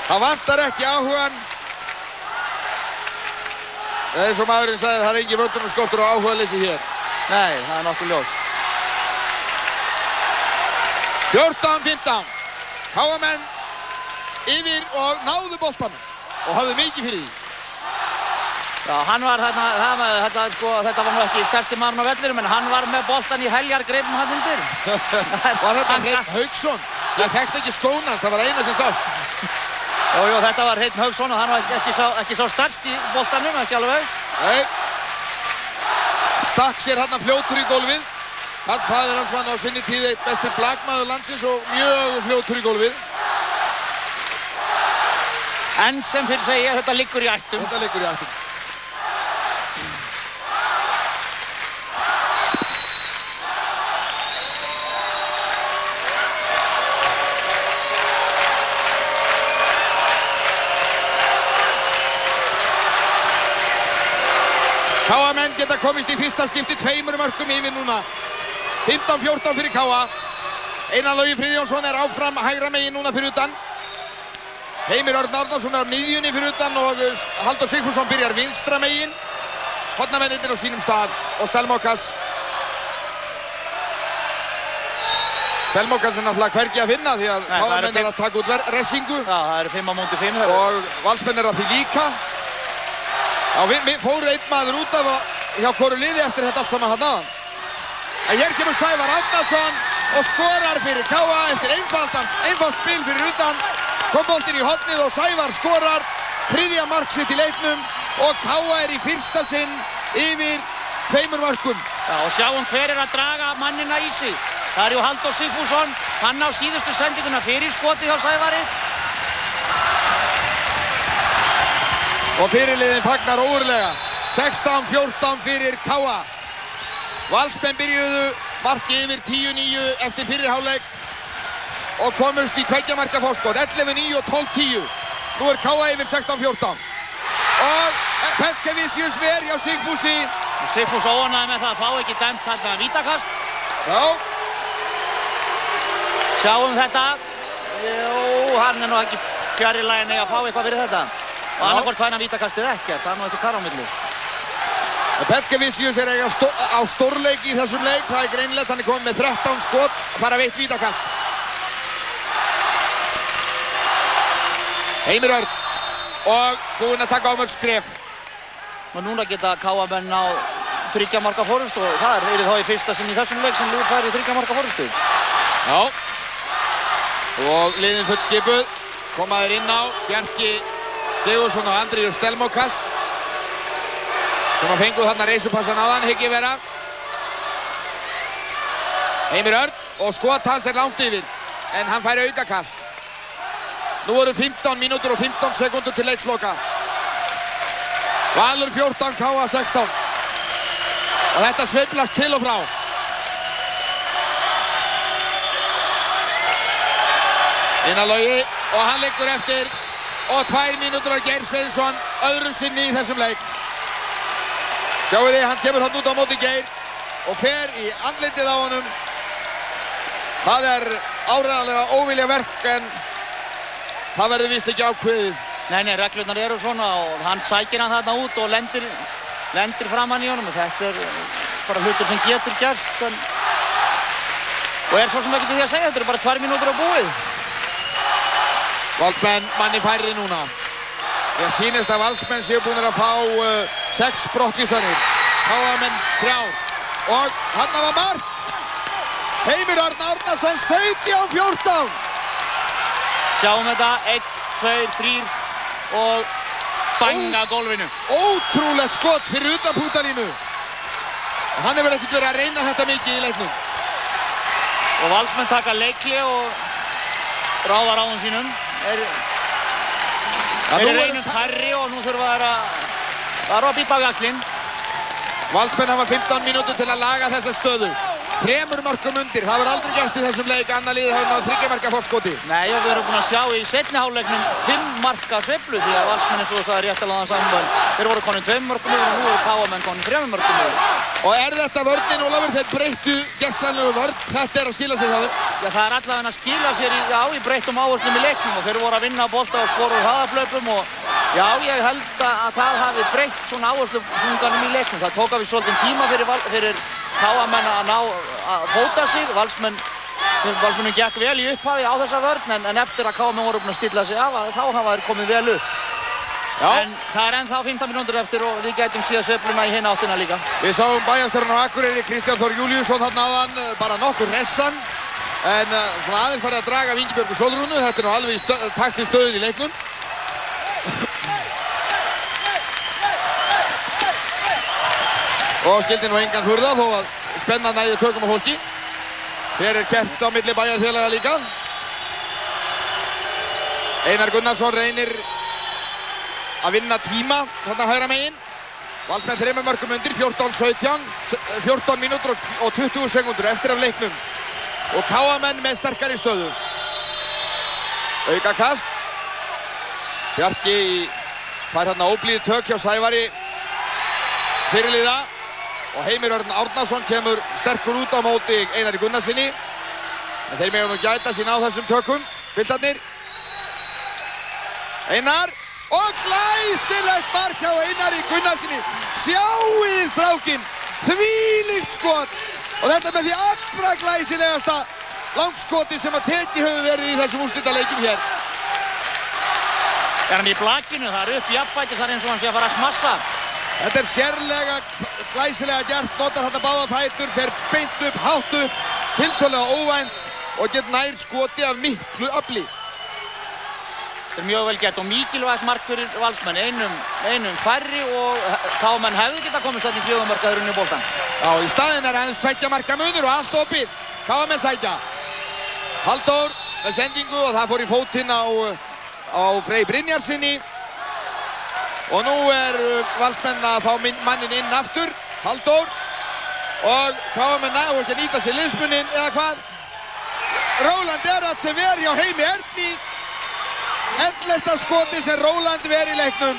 S3: það vantar ekki áhugan. Eins og maðurinn sagði, það er engin völdunarskottur og áhugaleysi hér.
S4: Nei, það er nokkuð ljóst.
S3: 14-15. K.A.menn yfir og náðu boltanum og hafðu mikið fyrir því.
S4: Já, hann var þarna, þetta var nú ekki sterkti maðurinn á vellinum, en hann var með boltan í heljargreifum hann undir.
S3: Var þetta Hreinn Hauksson? Ég þekkti ekki skónans, það var eina sem sást.
S4: Jú, þetta var Hreinn Hauksson og hann var ekki sá stærst í boltanum, ekki alveg.
S3: Nei. Stakk sér hann fljótur í gólfið. Hann faðir hans var á sinni tíð besti blakmaður landsins og mjög fljótur í gólfið.
S4: En sem fyrir segi ég, þetta liggur í ættum.
S3: Þetta liggur í ættum. KA-menn geta komist í fyrsta skipti 2 mörkum yfir núna. 15-14 fyrir KA. Einar Logi Friðjónsson áfram hægra megin núna fyrir utan. Heimir Örn Árnason á miðjunni fyrir utan og Halldór Sigfússon byrjar vinstra megin. Hornamennirnir á sínum stað og Stelmokas. Stelmokas náttúrulega hvergi að finna því að KA-menn að taka út refsingu.
S4: Já, það eru 5 á móti 5.
S3: Og Valsmenn að því líka. Já, við fóru einn maður út af hjá hvoru liði eftir þetta allt saman hann aðan. En hér kemur Sævar Árnason og skorar fyrir KA eftir einfalt spil fyrir utan. Kom boltinn í hornið og Sævar skorar 3. mark sitt í leiknum og KA í fyrsta sinn yfir 2 mörkum.
S4: Já, og sjáum hver að draga mannina í sig. Það er Halldór Sigfússon, hann á síðustu sendinguna fyrir skoti hjá Sævari.
S3: Og fyrirliðin fagnar ógurlega. 16-14 fyrir KA. Valsmenn byrjuðu marki yfir 10-9 eftir fyrri hálfleik og komust í 2 marka forskot. 11-9 og 12-10. Nú er KA yfir 16-14. Og Petkevicius ver hjá Sigfúsi.
S4: Sigfús óánægður með það að fá ekki dæmt þarna vítakast.
S3: Já.
S4: Sjáum þetta. Jú, hann er nú ekki fjarri laginu að fá eitthvað fyrir þetta. Og annarkvort fæna vítakastið ekkert, það er nú ekki þar á milli.
S3: Petkevicius eiga á stórleik í þessum leik. Það er greinilegt, hann er komið með 13 skot, bara 1 vítakast. Heimir Örn og búinn að taka á mörg skref.
S4: Og núna geta KA-menn á 3 marka fórustu og það er þá í fyrsta sinn í þessum leik sem Lúr fær í 3 marka fórustu.
S3: Já. Og liðin fullskipuð. Komaður inn á Bjarki Sigurðsson og Andriður Stelmokas sem að fengu þarna reisupassan áðan, hyggi vera. Heimir Örn og skot hans er langt yfir en hann fær aukakast. Nú eru 15 mínútur og 15 sekundur til leiksloka. Valur 14, KA 16. Og þetta sveiflast til og frá. Einar Logi og hann liggur eftir og 2 mínútur af Geir Sveinsson öðru sinni í þessum leik. Sjáu þið, hann kemur hann út á móti Geir og fer í andlitið á honum. Það er áreiðanlega óvilja verk en það verður víst ekki ákveðið.
S4: Nei, reglurnar eru svona og hann sækir hann þarna út og lendir framan í honum og þetta er bara hlutur sem getur gerst og er svo sem ekki til því að segja, þetta eru bara 2 mínútur á búið.
S3: Valsmenn manni færri núna. Mér sýnist að Valsmenn séu búinir að fá 6 brottvísanir. KA-menn 3 og hann var mark. Heimir Örn Árnason 17-14.
S4: Sjáum þetta, 1, 2, 3 og banga gólfinu.
S3: Ótrúlegt skot fyrir utan punktalínu. Hann hefur ekkert verið að reyna þetta mikið í leiknum.
S4: Og Valsmenn taka leikli og ráða ráðum sínum. Þeir eru einum færri og nú þurfa þeir að bíta á jaxlinn.
S3: Valsmenn hafa 15 mínútur til að laga þessa stöðu. 3 mörkum undir, það verður aldrei gerst í þessum leik, annað liðið hafa náð 3 marka forskoti.
S4: Nei, og við erum búin að sjá í seinni hálfleiknum 5 marka sveiflu því að Valsmenn eins og þú sagði rétt alveg saman. Þeir voru konum 2 mörkum yfir og nú eru KA-menn konum 3 mörkum yfir.
S3: Og er þetta vörnin, Ólafur? Þeir breyttu gersamlegu vörn, þetta er að skila sér það.
S4: Já, það er allavega að skila sér í breyttum áherslum í leiknum og þeir voru að vinna bolta og skora úr hraðaflaupum og já, ég held að það hafi breytt svona áherslufunganum í leiknum. Það tók af því svolítinn tíma fyrir KA-menn að ná að fóta sig. Valsmennum gekk vel í upphafi á þessa vörn en eftir að KA-menn voru búin að stilla sig af þá hafa þeir komið vel upp. Já. En það er ennþá 15 mínútur eftir og við gætum síðan sveifluna í hina áttina líka.
S3: Við sáum bæjarstjórinn á Akureyri, Kristján Þór Júlíusson þarna áðan, bara nokkur hressan. En svona aðeins farið að draga Ingibjörgu Sólrúnu, þetta er nú alveg í takt við stöðun í leiknum. Og skildi nú engan furða þó að spennan næði tökum á fólki. Hér er keppt á milli bæjarfélaga líka. Einar Gunnarsson reynir að vinna tíma þarna hægra megin. Valsmenn 3 mörkum undir, 14-17, 14 mínútur og 20 sekundur eftir af leiknum. Og KA-menn með sterkari stöðu. Auka kast. Bjarki fær hérna óblíð tök hjá Sævari fyrirliða. Og Heimir Örn Árnason kemur sterkur út á móti Einari Gunnarsinni. En þeir mega nú gæta sín á þessum tökum, piltarnir. Einar og glæsilegt mark hjá Einari Gunnarsinni. Sjáið strákinn, þvílíkt skot. Og þetta með því allra glæsilegasta langskoti sem að tekið hefur verið í þessum úrslitaleikjum hér.
S4: Er hann í blakinu, það upp jafnvægi, það eins og hann sé að fara að smassa.
S3: Þetta sérlega glæsilega gert, notar þetta báða fætur, fer beint upp, hátt upp, tiltölulega óvænt og getur nær skoti af miklu afli.
S4: Þetta mjög vel gert og mikilvægt mark fyrir Valsmenn, einum færri og KA-menn hefði getað komist þarna í 4 mörk að runni boltan.
S3: Já, í staðinn aðeins 2 marka munur og allt opið. KA-menn sækja. Halldór með sendingu og það fór í fótinn á Frey Brynjarsinni. Og nú Valsmenn að fá mannin inn aftur, Halldór. Og KA-menn ná ekki að nýta sér liðsmuninn eða hvað. Róland sem veri á Heimi Erni. 11. skoti sem Róland veri í leiknum.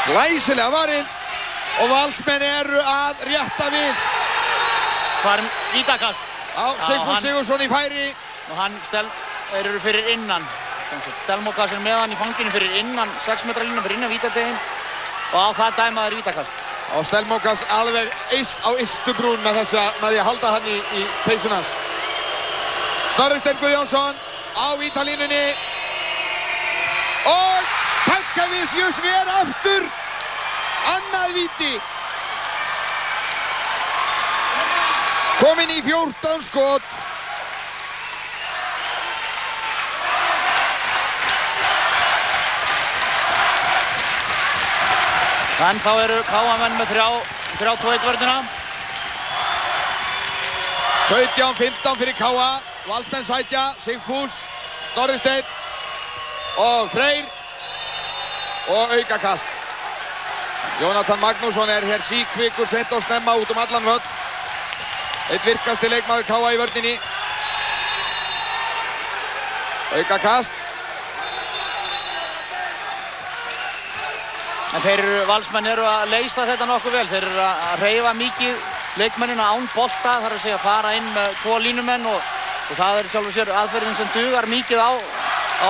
S3: Glæsilega varinn og Valsmenn eru að rétta við.
S4: Hvar vítakast.
S3: Já, Sigfús Sigurðsson í færi.
S4: Og hann eru fyrir innan. Stelmokas með hann í fanginu fyrir innan 6 metra línu, fyrir innan vítategin. Og á það dæmaður vítakast.
S3: Og Stelmokas alveg á ystu brún með því að halda hann í peysunans. Snorri Steinn Guðjónsson á vítalínunni. Og Petkavísjus ver aftur. Annað víti. Kominn í 14 skot.
S4: En þá eru KA-menn með 3-2 vörnina.
S3: 17-15 fyrir KA. Valsmenn sætja, Sigfús, Snorri Steinn og Freyr og aukakast. Jónatan Magnússon hér síkvikur, seint og snemma út allan völl. Einn virkasti leikmaður KA í vörninni. Aukakast.
S4: En Valsmenn eru að leysa þetta nokkuð vel. Þeir eru að hreyfa mikið leikmennina án bolta, þar að segja fara inn með 2 línumenn og það sjálfur sér aðferðin sem dugar mikið á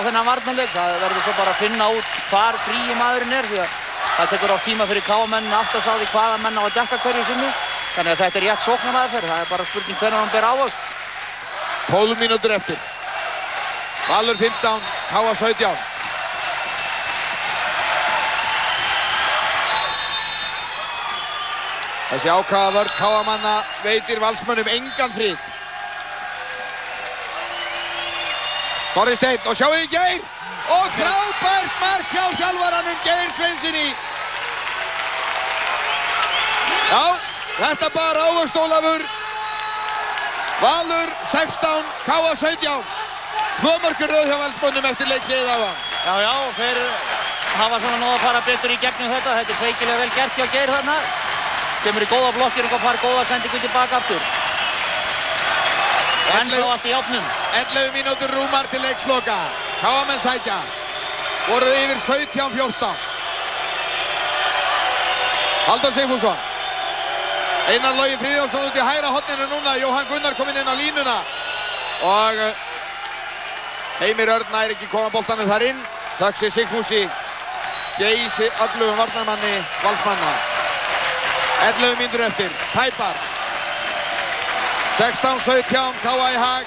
S4: þennan varnarleik. Það verður svo bara að finna út hvar fríi maðurinn því að það tekur á tíma fyrir KA-menn að átta sig á því hvaða menn á að dekka hverju sinni. Þannig að þetta rétt sóknaraðferð, það bara spurning hvernig hann ber ávöxt.
S3: 12 mínútur eftir. Valur 15, KA 17. Þessi ákvaða vörn KA-manna veitir Valsmönnum engan frið. Snorri Steinn og sjáu Geir og frábært mark hjá þjálfaranum Geir Sveinsinni. Já, þetta bara ávöxt Ólafur. Valur 16, KA 17. 2 mörkur röð hjá Valsmönnum eftir leiklið á hann.
S4: Já, þeir hafa svona náð að fara betur í gegnum þetta. Þetta er feikilega vel gert hjá Geir þarna. Kemur í góða blokkir og fær góða sendingu tilbaka aftur. En svo allt í jafnum.
S3: 11 mínútur rúmar til leiksloka. KA-menn sækja. Voru yfir 17-14. Halldór Sigfússon. Einar Logi Friðjónsson út í hægra horninu núna. Jóhann Gunnar kominn inn á línuna. Og Heimir Örn nær ekki koma boltanum þar inn. Þökk Sigfúsi. Geysi öflugum varnarmanni Valsmanna. 11 mínútur eftir, tæpar. 16-17, KA í hag.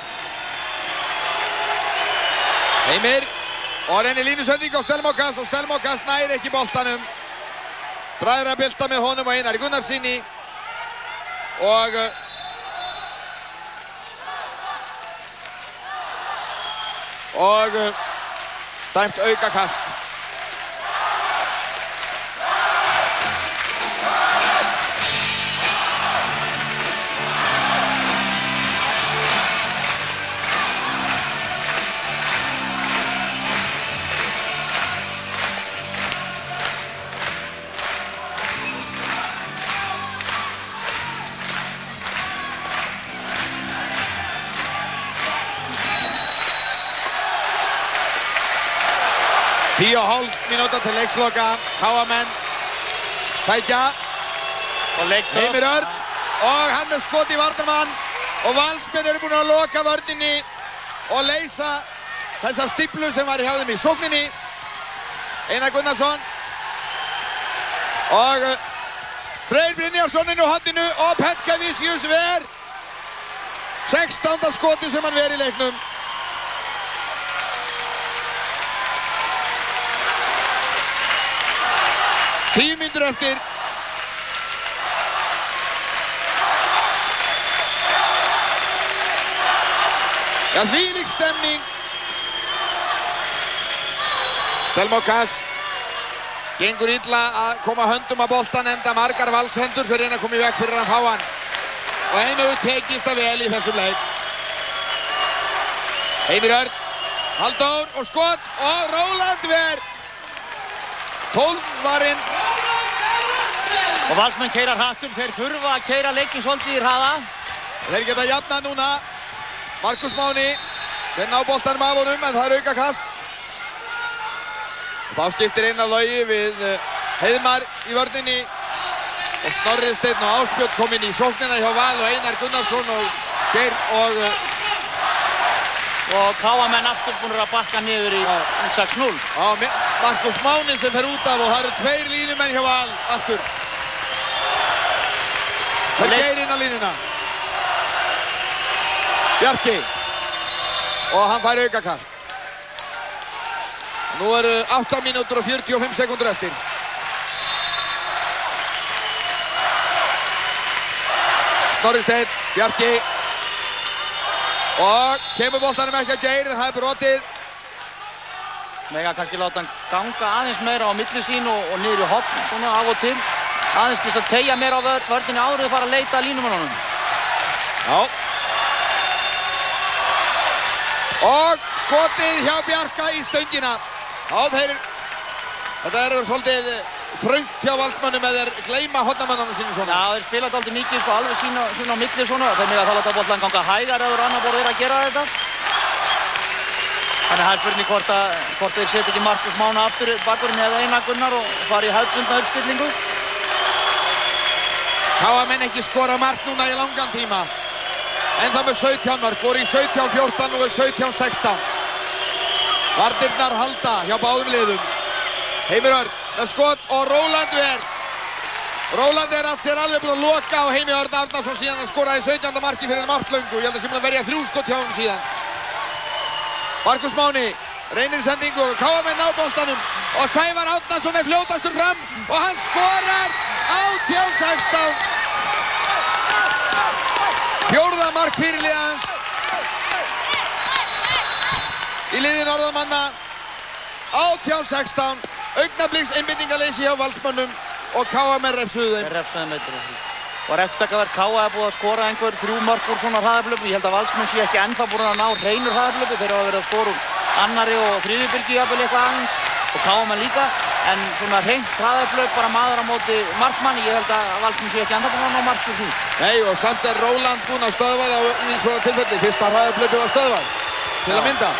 S3: Heimir og reynir línusending á Stelmokas og Stelmokas nær ekki boltanum. Bræður að bylta með honum og Einari Gunnarsinni. Og dæmt aukakast. 10,5 mínúta til leiksloka. KM-menn sækja.
S4: Og leiktöf.
S3: Heimir Örn og hann með skot í varnarmann og Valsmenn eru búin að loka vörninni og leysa þessa stíflu sem var hjá þeim í sókninni. Einar Gunnarsson og Freyr Brynjarsson inn á handinu og Petka Vicious ver 16. skoti sem hann ver í leiknum. Tíu mínútur eftir. Ja, þvílík stemning. Delmokas gengur illa að koma höndum að boltan enda margar Valshendur sem reyna að koma í veg fyrir að fá hann. Og þeim hefur tekist það vel í þessum leik. Heimir Örn, Halldór og skot og Róland ver 12 varinn.
S4: Og Valsmenn keyra hrattum, þeir þurfa að keyra leikinn svolítið í hraða.
S3: Þeir geta jafnað núna. Markus Máni, þeir ná boltanum af honum en það er aukakast. Og þá skiptir Einar Logi við Heiðmar í vörninni. Og Snorri Steinn og Ásbjörn kom inn í sóknina hjá Val og Einar Gunnarsson og Geir
S4: og KM-menn aftur búin að bakka niður í 6-0.
S3: Já, Markus Máni sem fer út af og það eru 2 línumenn hjá Val aftur. Það er Geir inn á línuna. Bjarki og hann fær aukakast. Nú eru 8 mínútur og 45 sekúndur eftir. Snorri Steinn, Bjarki og kemur boltanum ekki að Geir en það er brotið.
S4: Mega kannski láta hann ganga aðeins meira á milli sín og niður í hopn svona af og til. Aðeins til að teygja meira á vörninni áður að fara að leita að línumannunum.
S3: Já. Og skotið hjá Bjarka í stöngina. Já, þetta er svolítið þröngt hjá Valsmönnum eða þeir gleyma hornamönnunum sínum svona.
S4: Já, þeir spila dálítið mikið sko alveg sín á milli svona. Þeir mega þá láta boltan ganga hægar eða annar borð að gera þetta. Þannig það er spurning hvort þeir setja ekki Markus Mána aftur bakverðin eða Einar Gunnar og fara í hefðbundna uppstillingu.
S3: KM-menn ekki skora mark núna í langan tíma. En það með 17 mark, voru í 17-14 og 17-16. Varnirnar halda hjá báðum liðum. Heimir Örn með skot og Róland ver. Róland átt sér alveg búinn að loka og Heimir Örn Arnarsson síðan að skoraði 17. marki fyrir marklöngu. Ég held að sem að verja 3 skot hjá honum síðan. Markus Máni reynir sendingu og KM-menn ná boltanum og Sævar Árnason er fljótastur fram og hann skorar 18-16. 4. mark fyrir liðið hans í liði norðanmanna. 18-16. Augnabliks einbeitingarleysi hjá Valsmönnum og KM refsuðu þeim.
S4: Þeir refsuðu þeim. Og eftirtakaverð KA er búið að skora einhver 3 mörk úr svona hraðablöpu. Ég held að Valsmenn sé ekki ennþá búin að ná hreinu hraðablöpu. Þeir hafa verið að skora úr annari og þriðju byrgi jafnvel eitthvað aðeins og KM líka. En svona hreint hraðablöp bara maður á móti markmanni. Ég held að Valsmenn sé ekki ennþá búin að ná mark úr því.
S3: Nei, og samt er Róland búinn að stöðva það í svona tilfelli. Fyrsta hraðablöpu var stöðvað til að mynda.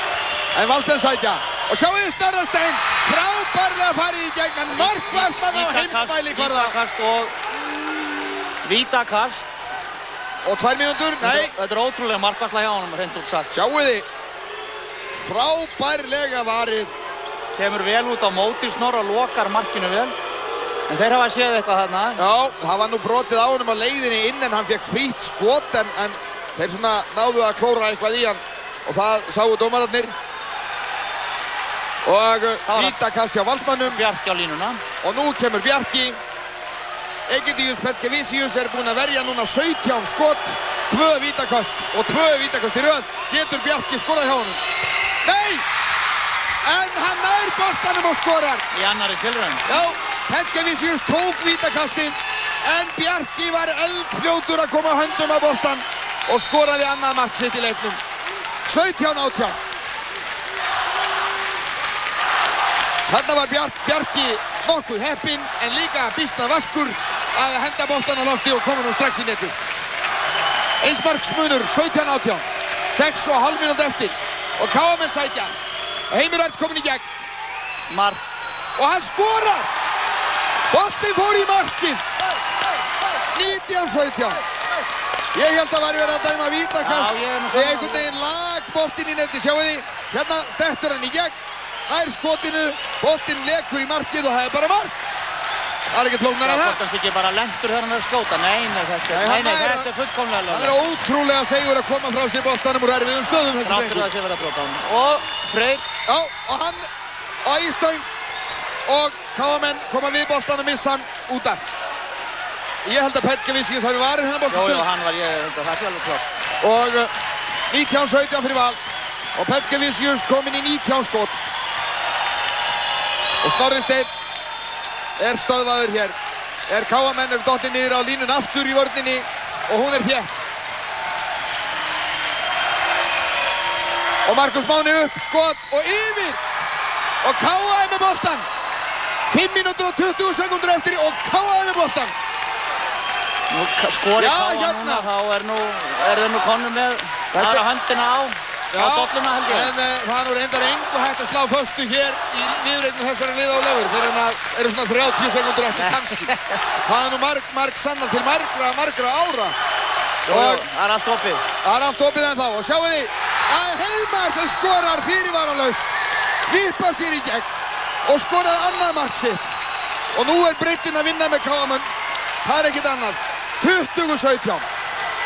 S3: En Valsmenn sækja. Og sjáu þið Snorra Steinn, frábærlega farið í gegn, en markvarslan á heimsmæli hvarða.
S4: Vítakast og vítakast.
S3: Og 2 mínútur, nei.
S4: Þetta er ótrúlega markvarsla hjá honum, hreint út sagt.
S3: Sjáu þið, frábærlega varið.
S4: Kemur vel út á móti Snorra og lokar markinu vel. En þeir hafa séð eitthvað þarna.
S3: Já, það var nú brotið á honum á leiðinni inn en hann fekk frítt skot en þeir svona náðu að klóra eitthvað í hann. Og það sáu dómararnir. Og vítakast hjá Valsmönnum.
S4: Bjarki á línuna.
S3: Og nú kemur Bjarki. Egidius Petka Vicious er búinn að verja núna 17 skot, 2 vítakast og 2 vítakast í röð. Getur Bjarki skorað hjá honum? Nei! En hann nær boltanum og skorar.
S4: Í annari tilraun.
S3: Já, Petka Vicious tók vítakastinn en Bjarki var eldfljótur að koma höndum að boltan og skoraði annað mark sitt í leiknum. 17-18. Þarna var Bjarki nokkuð heppinn en líka býsna vaskur að henda boltan á lofti og koma nú strax í netið. Einsmarksmunur 17-18. 6,5 mínútur eftir og KM sækja. Og Heimir Örn kominn í gegn.
S4: mark.
S3: Og hann skorar! Boltinn fór í markið! 19-17. Ég held að væri verið að dæma vítakast. Þegar einhvern veginn lag boltinn í netti, sjáu þið. Hérna dettur hann í gegn, nær skotinu, boltinn lekur í markið og það er bara mark. Það er ekkert flóknara en það.
S4: Hvort hann sé ekki bara lentur þegar hann er að skjóta. Nei, þetta er fullkomlega lög.
S3: Hann er ótrúlega segur að koma frá sér boltanum úr erfiðum stöðum þessi drengur.
S4: Þráttur að sé verið að brjóta hann. Og Freyr.
S3: Já, og hann á ístöng og KM koma við boltan og missa hann út af. Ég held að Petkevičius hafi varið þennan boltastöð.
S4: Jú, hann var, það er alveg klart.
S3: Og 19-17 fyrir Val. Og Petkevičius kominn í 19 skot. Og Snorri Steinn er stöðvaður hér. KM er dottið niður á línun aftur í vörninni og hún er þétt. Og Markus Máni upp, skot og yfir. Og KM með boltan. 5 mínútur og 20 sekundur eftir og KM með boltan.
S4: Nú skori KM
S3: hérna.
S4: núna, þá er þeir nú konum með aðra höndina á dolluna held ég.
S3: En það er reyndar engu hægt að slá föstu hér í viðureign þessari lið á löfur fyrir en að eru svona 30 sekundur eftir kannski. Það er nú marg sannar til margra ára.
S4: Og það er allt opið.
S3: Það er allt opið ennþá og sjáu þið að Heimar sem skorar fyrirvaralaust vippar sér í gegn og skorar annað mark sitt. Og nú er Breittinn að vinna með KM. Það er ekkert annað. 20-17.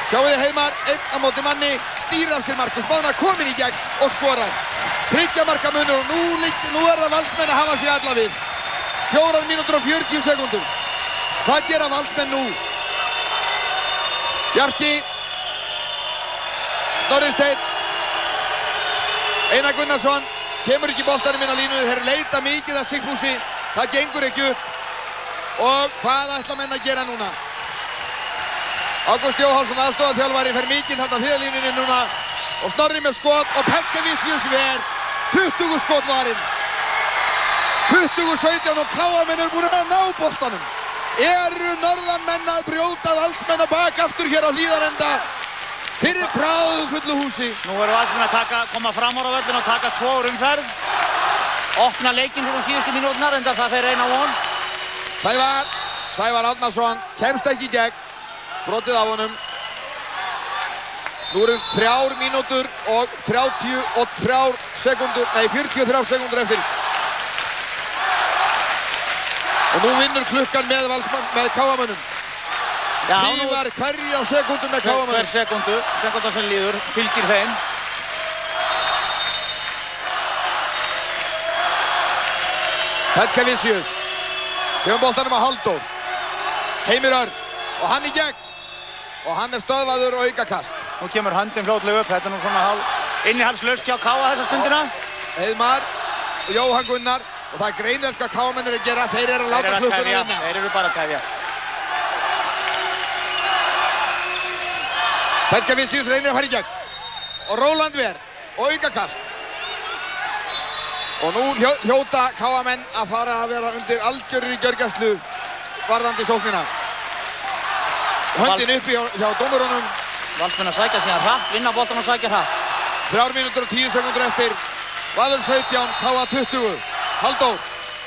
S3: Sjáu þið Heimar, einn á móti manni, snýr af sér Markus Mána, kominn í gegn og skorar. 3 marka munur og nú er það Valsmenn að hafa sig alla við. 4 mínútur og 40 sekundur. Hvað gera Valsmenn nú? Bjarki, Snorri Steinn, Einar Gunnarsson, kemur ekki boltanum inn á línu, þeir leita mikið að Sigfúsi, það gengur ekki upp. Og hvað ætla menn að gera núna? Ágúst Jóhannsson, aðstoðarþjálfari, fer mikinn þarna hliðarlínunni núna og Snorri með skot og Petkevičius ver 20 skot varinn. 20-17 og KM er búin að ná boltanum. Eru norðanmenn að brjóta Valsmenn á bak aftur hér á Hlíðarenda fyrir práðfullu húsi.
S4: Nú eru Valsmenn að koma fram á völlinn og taka 2 umferð. Opna leikinn fyrir síðustu mínúturnar enda það fer eina von.
S3: Sævar Árnason kemst ekki í gegn. Brotið af honum. Nú eru 3 mínútur og 43 sekundur, nei 43 sekundur eftir. Og nú vinnur klukkan með KM-unum. Tífar hverja sekundum með KM-unum.
S4: Hver sekunda sem líður, fylgir þeim.
S3: Petkevičius. Gefum boltanum á Halldór. Heimir Örn. Og hann í gegn. Og hann er stöðvaður og aukakast.
S4: Nú kemur höndin fljótlega upp, þetta er nú svona innihaldslaust hjá Káa þessa stundina.
S3: Heiðmar og Jóhann Gunnar. Og það er greinilegt hvað KM er að gera, þeir eru að láta klukkuna vinna.
S4: Þeir eru bara að tefja.
S3: Petkevičius reynir að fara í gegn. Og Róland ver og aukakast. Og nú hljóta KM að fara að vera undir algjörri gjörgæslu varðandi sóknina. Höndin uppi hjá dómurunum.
S4: Valsmenn að sækja síðan hratt, vinna boltan og sækja hratt.
S3: 3 mínútur og 10 sekundur eftir. Valur 17, KA 20. Halldór.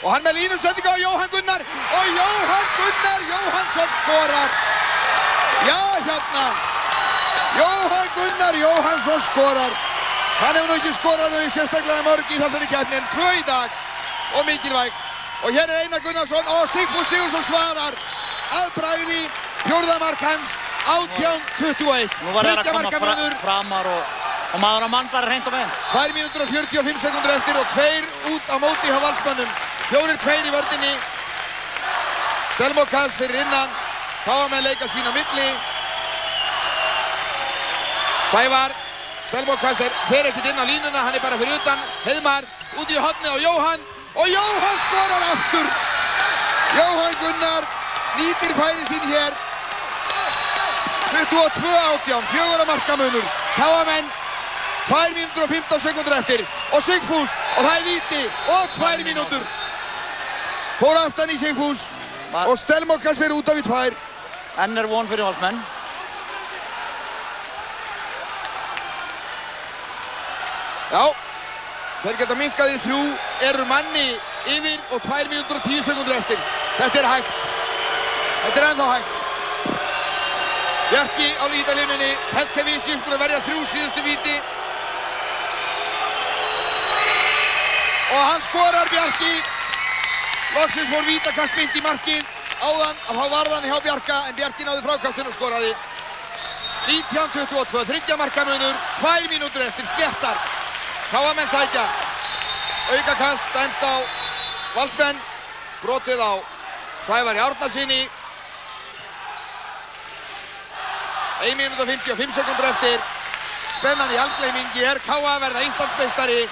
S3: Og hann með línusendinga á Jóhann Gunnar. Og Jóhann Gunnar Jóhannsson skorar. Já, hérna. Jóhann Gunnar Jóhannsson skorar. Hann hefur nú ekki skorað þau sérstaklega mörg í þessari keppni en 2 í dag. Og mikilvæg. Og hér er Einar Gunnarsson og Sigfús Sigurðsson svarar. Að bragði. 4. mark hans, 18-21.
S4: Nú var það að koma framar og maður á mann bara hreint og beint.
S3: 2 mínútur og 45 sekundur eftir og 2 út á móti hjá Valsmönnum. 4-2 í vörninni. Stelmokas fyrir innan. KM leika sín á milli. Sævar. Stelmokas fer ekkert inn á línuna, hann er bara fyrir utan. Heiðmar út í horni á Jóhann. Og Jóhann skorar aftur. Jóhann Gunnar nýtir færi sín hér. 22-18, 4 marka munur. KM 2 mínútur og 15 sekundur eftir. Og Sigfús, og það er víti. Og 2 mínútur. Fór aftan í Sigfús. Og Stelmokas fyrir út af í 2.
S4: Enn er von fyrir Valsmenn.
S3: Já, þeir geta minkað í 3. Eru manni yfir og 2 mínútur og 10 sekúndur eftir. Þetta er hægt. Þetta er ennþá hægt. Bjarki á vítalínunni. Petkevicius búinn að verja 3 síðustu víti. Og hann skorar Bjarki. Loksins fór vítakast beint í markið. Áðan að fá varðan hjá Bjarka, en Bjarki náði frákastinu og skoraði. 19-22, 3 marka munur, 2 mínútur eftir, sléttar. KA-menn sækja. Aukakast dæmt á Valsmenn. Brotið á Sævari Árnasyni. 1 mínúta og 55 sekúndur eftir. Spennandi halvgleymingi er KA að verða Íslandsmeistari.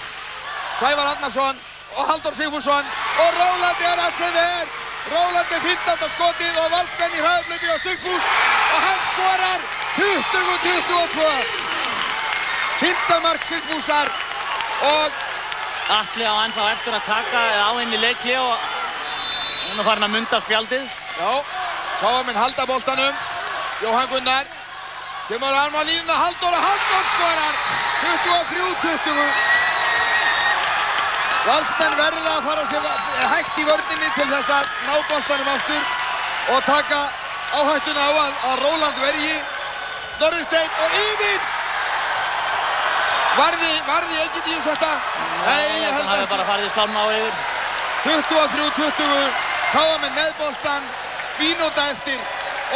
S3: Sævar Árnason og Halldór Sigfússon og Róland er allt sem er. Róland með 15. skotið og Valsmenn í hraðhlaupi og Sigfús og hann skorar 20-22. 5. mark Sigfúsar og
S4: Atli á ennþá eftir að taka á inn í leikli og hann er farin að munda spjaldið.
S3: já, KA-menn halda boltanum. Jóhann Gunnar kemur á línuna, Halldór og Halldór skorar 23-20. Valsmenn verða að fara sér hægt í vörninni til þess að ná boltanum aftur og taka áhættuna á að Róland verji. Snorri Steinn og yfir! Varði ekki í þetta? Nei, ég held
S4: Hann hefði bara
S3: ekki.
S4: farið í slána á yfir.
S3: 23-20, KA-menn með boltan, mínúta eftir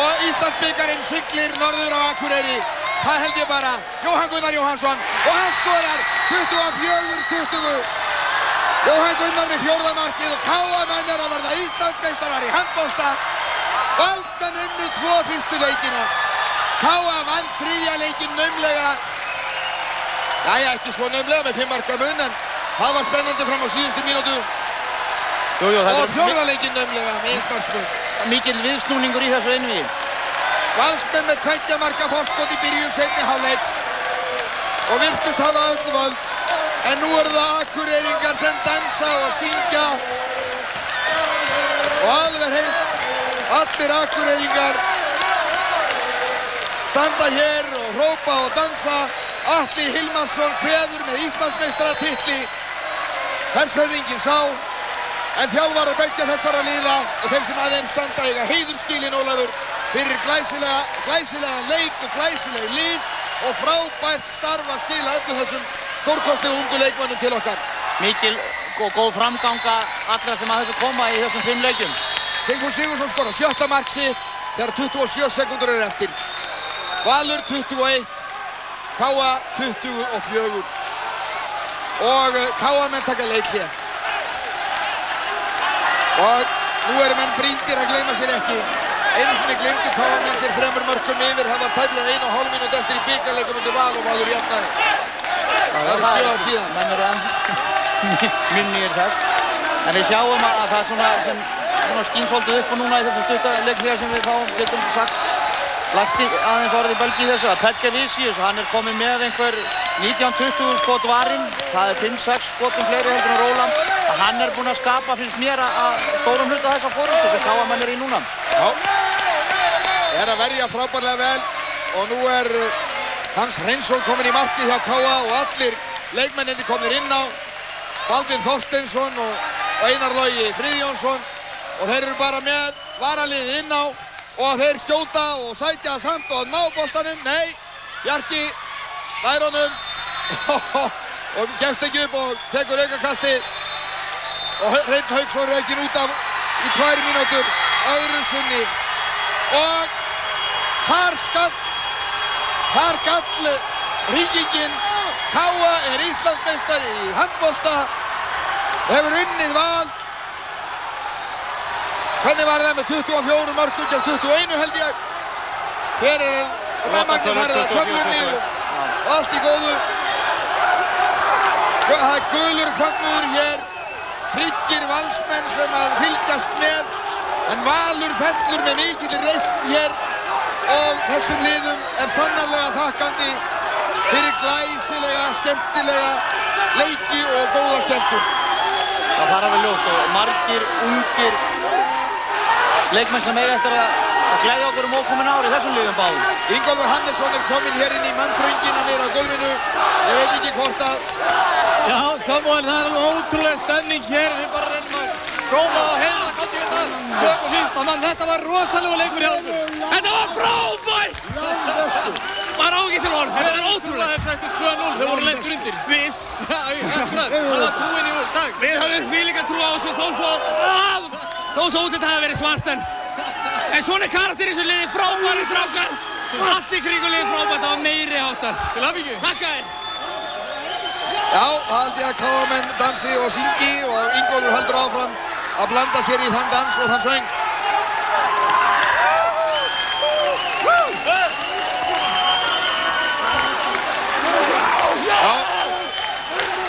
S3: og Íslandsbikarinn siglir norður á Akureyri. Það held ég bara. Jóhann Gunnar Jóhannsson og hann skorar 24-20. Jóhann Gunnar með 4. markið og KA-menn er að verða Íslandsmeistarar í handbolta. Valsmenn unnu 2 fyrstu leikina. KA vann 3. leikinn naumlega. Jæja, ekki svo naumlega með 5 marka mun, en það var spennandi fram á síðustu mínútu. Og 4. leikinn naumlega með einsmarksmun.
S4: Mikil viðsnúningur í þessu einvígi.
S3: Valsmenn með 2 marka forskot í byrjun seinni hálfleiks og virtust hafa öllu völd. En nú eru það Akureyringar sem dansa og syngja og alveg heilt. Allir Akureyringar standa hér og hrópa og dansa. Atli Hilmarsson kveður með Íslandsmeistaratitli. Hershöfðinginn sá, en þjálfarar beggja þessara liða og þeir sem að þeim standa eiga heiðurskilin, Ólafur, fyrir glæsilegan leik og glæsileg lið og frábært starf að skila öllu þessum stórkostlegu ungu leikmönnum til okkar.
S4: Mikil og góð framganga allra sem að þessu koma í þessum 5 leikjum.
S3: Sigfús Sigurðsson skorar 7. mark sitt þegar 27 sekúndur eru eftir. Valur 21, KA 24 og KA-menn taka leikhlé. Og nú eru menn brýndir að gleyma sér ekki. Einu sinni gleymdu KA-menn sér 3 mörkum yfir. Það var tæplega 1,5 mínútu eftir í bikarleikum undir Val og Valur jafnaði. Það eru 7 ár síðan.
S4: Menn eru enn minnir þess. En við sjáum að það er svona skín svolítið upp og núna í þessu stutta leikhlé sem við fáum, getum sagt. Lagt aðeins orðið bölgi í þessu að Petkevicius, hann er komið með einhver 19-20 skot varinn. Það er 5-6 skotum fleiri heldur en Róland. Hann er búinn að skapa, finnst mér, að stórum hluta þessa forystu sem KA-menn er í núna.
S3: Já, er að verja frábærlega vel og nú er Hans Hreinsson kominn í markið hjá KA og allir leikmenninni komnir inn á. Baldvin Þorsteinsson og Einar Logi Friðjónsson og þeir eru bara með varaliðið inn á og þeir skjóta og sætja samt og ná boltanum. Nei, Bjarki nær honum og gefst ekki upp og tekur aukakastið og Hreinn Hauksson rekinn út af í 2 mínútur öðru sinni og þar gall hringingin. KA er Íslandsmeistari í handbolta og hefur unnið Val. Hvernig var það með 24 mörkum gegn 21 held ég. Hér er remmangin farið að töflunni og allt í góðu. Það er gulur fagnuður hér. Tryggir Valsmenn sem að fylgjast með. En Valur fellur með mikilli reisn hér og þessum liðum er sannarlega þakkandi fyrir glæsilega, skemmtilega leiki og góða skemmtun.
S4: Það þarf alveg ljóst og margir ungir leikmenn sem eiga eftir að glæðja okkur ókomin ár í þessum liðum báðum.
S3: Ingólfur Hannesson er kominn hér inn í mannþröngina niður á gólfinu. Ég veit ekki hvort að...
S5: Já, Samuel, það er alveg ótrúlega stemning hér. Við bara reynum að Gróma og Heiðar komdu hérna. Tökum fyrsta mann, þetta var rosalega leikur hjá okkur.
S2: Þetta var frábært! Maður á ekki til honum, þetta er ótrúlega.
S5: Það er sagt 2-0, þau voru lengur undir.
S2: Við
S5: Það var trúin í dag.
S2: Við höfum þvílíka trú á þessu þó svo útlitið hafi verið svart en svona er karakter í þessu liði, frábæri strákar. Allt í kringum liði frábært, það var meiri háttar.
S5: Til hamingju.
S2: Takk að þér.
S3: Já, það held ég að KM dansi og syngi og Ingólfur heldur áfram að blanda sér í þann dans og þann söng. Já,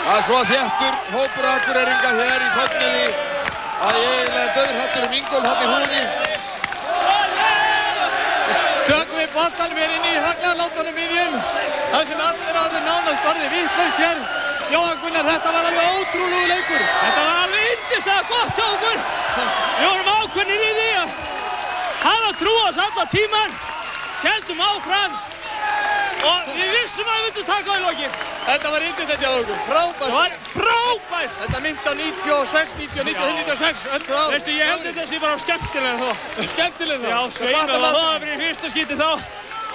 S3: það er svo þéttur hópur Akureyringa hér í fögnuði að ég er dauðhrættur Ingólf hann í húnni.
S5: Tökum við boltanum hér inn í hagnaðarlátunum miðjum. Það sem allir áður nánast orðið vitlaust hér. Jóhann Gunnar, þetta var alveg ótrúlegu leikur.
S2: Þetta var alveg yndislega gott hjá okkur. Við vorum ákveðnir í því að hafa trú á oss alla tíman. Héldum áfram og við vissum að við myndum taka á í lokin.
S5: Þetta var yndislegt hjá okkur. Frábært.
S2: Það var frábært.
S5: Þetta myndi á 96, 96, öllu ár.
S2: Veistu, ég held þetta sé bara skemmtilega þó.
S5: Skemmtilega
S2: Já, sveimur og það var í fyrsta skíti þá.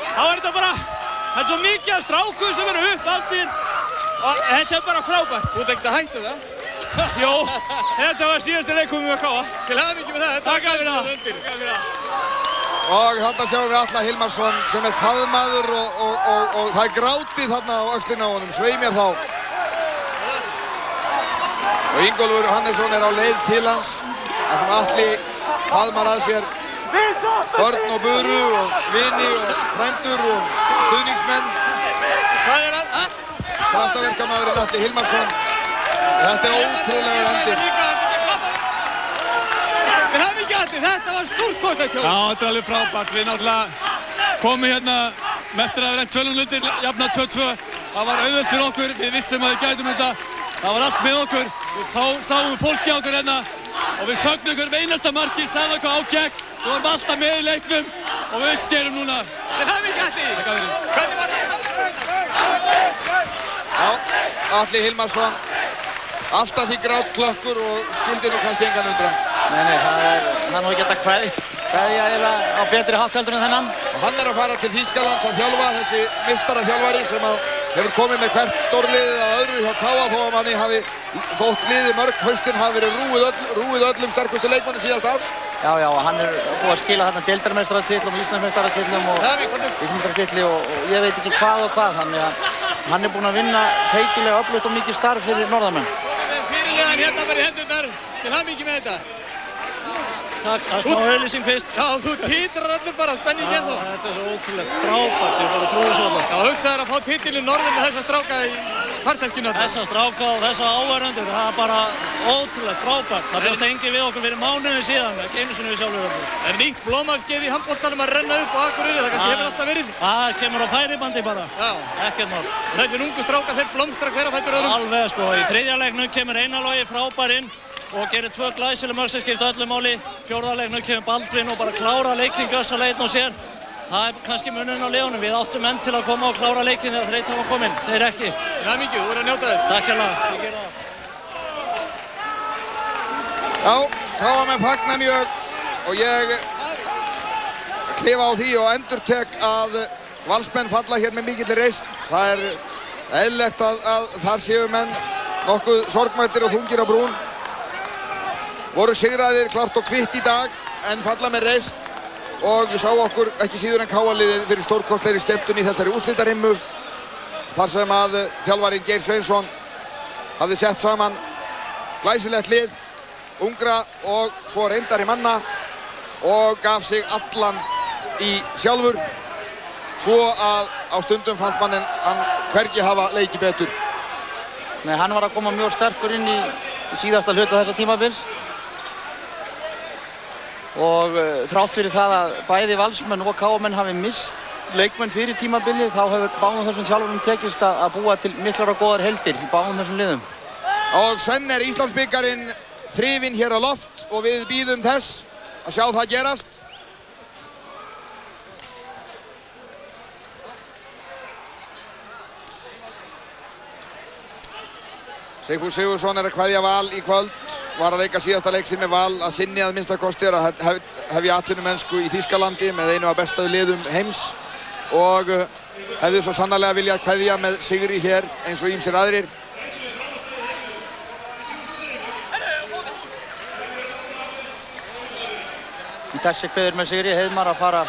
S2: Þá var þetta bara, það er svo mikið af strákum sem eru uppaldir og þetta er bara frábært.
S5: Þú ert ekkert að hætta það?
S2: Jó, þetta var síðasti leikum við að káa.
S5: Til hamingju með það.
S2: Takk fyrir það.
S3: Og þarna sjáum við Atla Hilmarsson sem er faðmaður og það er grátið þarna á öxlina á honum, svei mér þá. Og Ingólfur Hannesson er á leið til hans, þar sem Atli faðmar að sér börn og buru og vini og frændur og stuðningsmenn.
S5: Hvað er það?
S3: Kraftaverkamaðurinn Atli Hilmarsson. Þetta er ótrúlega vendir.
S5: Við hafum ekki allir, þetta var stórkostlegt hjá okkur.
S6: Já, þetta er alveg frábært. Við náttúrulega komum hérna eftir að vera enn 12 hlutir, jafna 2-2. Það var auðvelt fyrir okkur, við vissum að við gætum þetta. Það var allt með okkur. Við sáum fólki á okkur hérna og við fögnum okkur með einasta marki, sama hvað ágekk. Við vorum alltaf með í leiknum og við skerum núna.
S5: Við hafum ekki allir. Hvernig var það?
S3: Já, Atli Hilmarsson. Alltaf því grátklökkur og skildi nú kannski engan undra.
S4: Nei, það er nú ekki hægt að kveðja eiginlega á betri hátt heldur en þennan.
S3: Og hann er að fara til Þýskalands að þjálfa, þessi meistaraþjálfari sem hefur komið með hvert stórliðið að öðru hjá KA þó að manni hafi þótt liðið mörg haustinn hafi verið rúið öllum sterkustu leikmanni síðast árs.
S4: Já, hann er búið að skila þarna deildarmeistaratitlum og Íslandsmeistaratitlum og Íslandsmeistaratitli og ég veit ekki hvað og hvað, þannig að hann er búinn að vinna feikilega öflugt og mikið starf fyrir norðamenn.
S5: Fyrirliðan hérna bara í hendurnar, til hamingju með þetta.
S2: Takk, það er smá auglýsing fyrst.
S5: Já, þú titrar allur bara, spenning hérna.
S2: Þetta er svo ótrúlegt, frábært, ég bara trúi svo alltaf.
S5: Já, hugsaður að fá titilinn norður með þessa stráka í kvartelkinu.
S2: Þessa stráka og þessa áhverjandur, það er bara ótrúlegt, frábært. Það bjóst enginn við okkur fyrir mánuði síðan, ekki einu sinni við sjálfur okkur.
S5: Er nýtt blómarskeið í handboltanum að renna upp á Akureyri, það kannski hefur alltaf verið.
S2: Það kemur á færibandi bara,
S5: Já.
S2: ekkert mál.
S5: Þessir ungu strákar, þeir blómstra hver á fætur öðrum.
S2: Alveg sko, í þriðja leiknum kemur Einar Logi frábær inn og gerir 2 glæsileg mörk sem skipta öllu máli. Fjórða leiknum kemur Baldvin og bara klára leikinn gjörsamlega einn og sér. Það er kannski munurinn á liðunum. Við áttum menn til að koma og klára leikinn þegar þeir hafa kominn. Þeir ekki.
S5: Það er mikið, þú verður að njóta þess.
S2: Takk hérlega, ég gera það.
S3: Já, KM fagnar mjög og ég klifa á því og endurtek að Valsmenn falla hér með mikilli reisn. Það er eðlilegt að þar séu menn nokkuð sorgmættir og þungir á brún. Voru sigraðir klart og kvitt í dag en falla með reisn og við sáum okkur ekki síður en KA-liðið fyrir stórkostlegri skemmtun í þessari úrslitarimmu þar sem að þjálfarinn Geir Sveinsson hafði sett saman glæsilegt lið, ungra og svo reyndari manna og gaf sig allan í sjálfur svo að á stundum fannst mann hann hvergi hafa leikið betur.
S4: Nei, hann var að koma mjög sterkur inn í síðasta hluta þessa tímabils og þrátt fyrir það að bæði Valsmenn og KA-menn hafi mist leikmenn fyrir tímabilið þá hefur báðum þessum þjálfurum tekist að búa til miklar og góðar heildir í báðum þessum liðum.
S3: Og senn er Íslandsbikarinn þrifinn hér á loft og við bíðum þess að sjá það gerast. Sigfús Sigurðsson er að kveðja Val í kvöld var að leika síðasta leik sinn með Val að sinni að minnsta kosti að hefja atvinnumennsku í Þýskalandi með einu af bestu liðum heims og hefði svo sannarlega viljað kveðja með sigri hér eins og ýmsir aðrir.
S4: Í þessi kveður með sigri Heiðmar að fara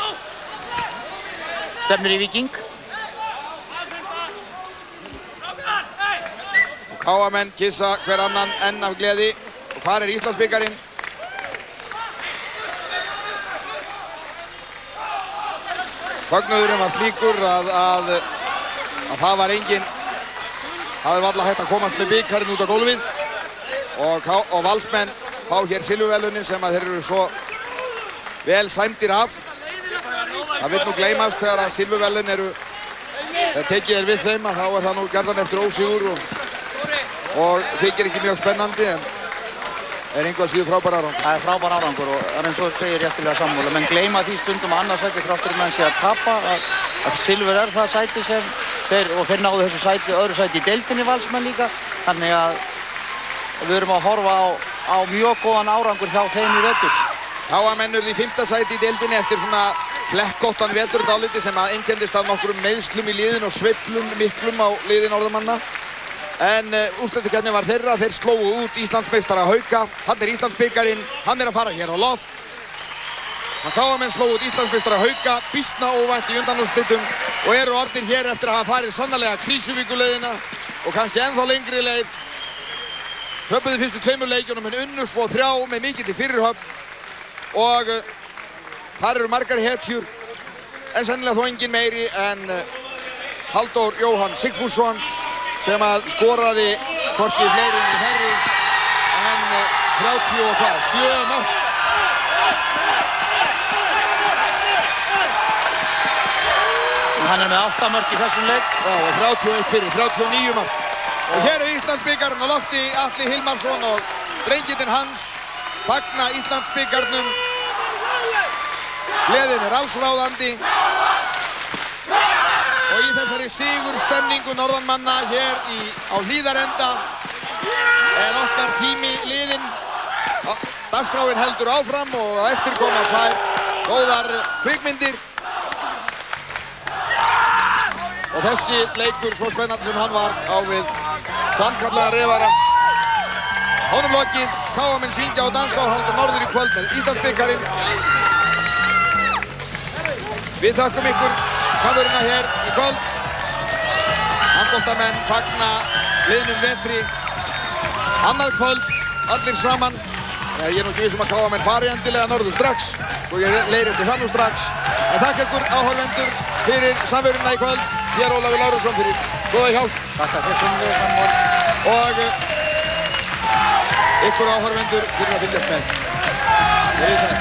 S4: stefnir í Víking.
S3: KA-menn kissa hver annan enn af gleði. Og hvar er Íslandsbikarinn? Fögnuðurinn var slíkur að það var engin, það var varla hægt að komast með bikarinn út á gólfið. Og Valsmenn fá hér silfurverðlaunin sem að þeir eru svo vel sæmdir af. Það vill nú gleymast þegar að silfurverðlaun eru, þegar tekið er við þeim að þá er það nú gjarnan eftir ósigur og þykir ekki mjög spennandi en er einhvað síður frábær árangur.
S4: Það er frábær árangur og það er eins og segir réttilega sammála. Menn gleyma því stundum að annað sæti þrátt fyrir menn sé að tapa að silfur er það sæti sem þeir náðu þessu sæti, öðru sæti í deildinni Valsmenn líka. Þannig að við erum að horfa á mjög góðan árangur hjá þeim í vetur.
S3: KA-menn urðu í 5. sæti í deildinni eftir svona flekkóttan vetur dálítið sem að einkennist af nokkrum meiðslum í liðin og sveiflum miklum á liði norðamanna. En úrslitakeppnin var þeirra, þeir slógu út Íslandsmeistara Hauka. Hann er Íslandsbikarinn, hann er að fara hér á loft. KA-menn slógu út Íslandsmeistara Hauka, býsna óvænt í undanúrslitum og eru orðnir hér eftir að hafa farið sannarlega Krýsuvíkurleiðina og kannski ennþá lengri leið. Höpuðu fyrstu 2 leikjunum en unnu svo 3 með mikilli fyrirhöfn og þar eru margar hetjur en sennilega þó engin meiri en Halldór Jóhann Sigfússon sem að skoraði hvorki fleiri en færri en 37 mörk.
S4: Hann er með 8 mörk í þessum leik.
S3: Já, og 31 fyrir, 39 mörk. Og hér er Íslandsbikarinn á lofti, Atli Hilmarsson og drengirnir hans fagna Íslandsbikarnum. Gleðin er allsráðandi. Og í þessari sigurstemningu norðanmanna hér á Hlíðarenda er okkar tími liðinn. Dagskráin heldur áfram og á eftir koma 2 góðar kvikmyndir. Og þessi leikur svo spennandi sem hann var á við sannkallaða Refara. Honum lokið, KA-menn syngja og dansa og halda norður í kvöld með Íslandsbikarinn. Við þökkum ykkur samveruna hér í kvöld. Handboltamenn fagna liðnum vetri. Annað kvöld, allir saman. Ég er nú ekki viss að KA-menn fari endilega norður strax, svo ég leiðrétti það nú strax. En takk ykkur áhorfendur fyrir samveruna í kvöld. Hér Ólafur Lárusson fyrir góða hjálp.
S4: Takk fyrir samveruna.
S3: Og ykkur áhorfendur fyrir að fylgjast með. Verið sæl.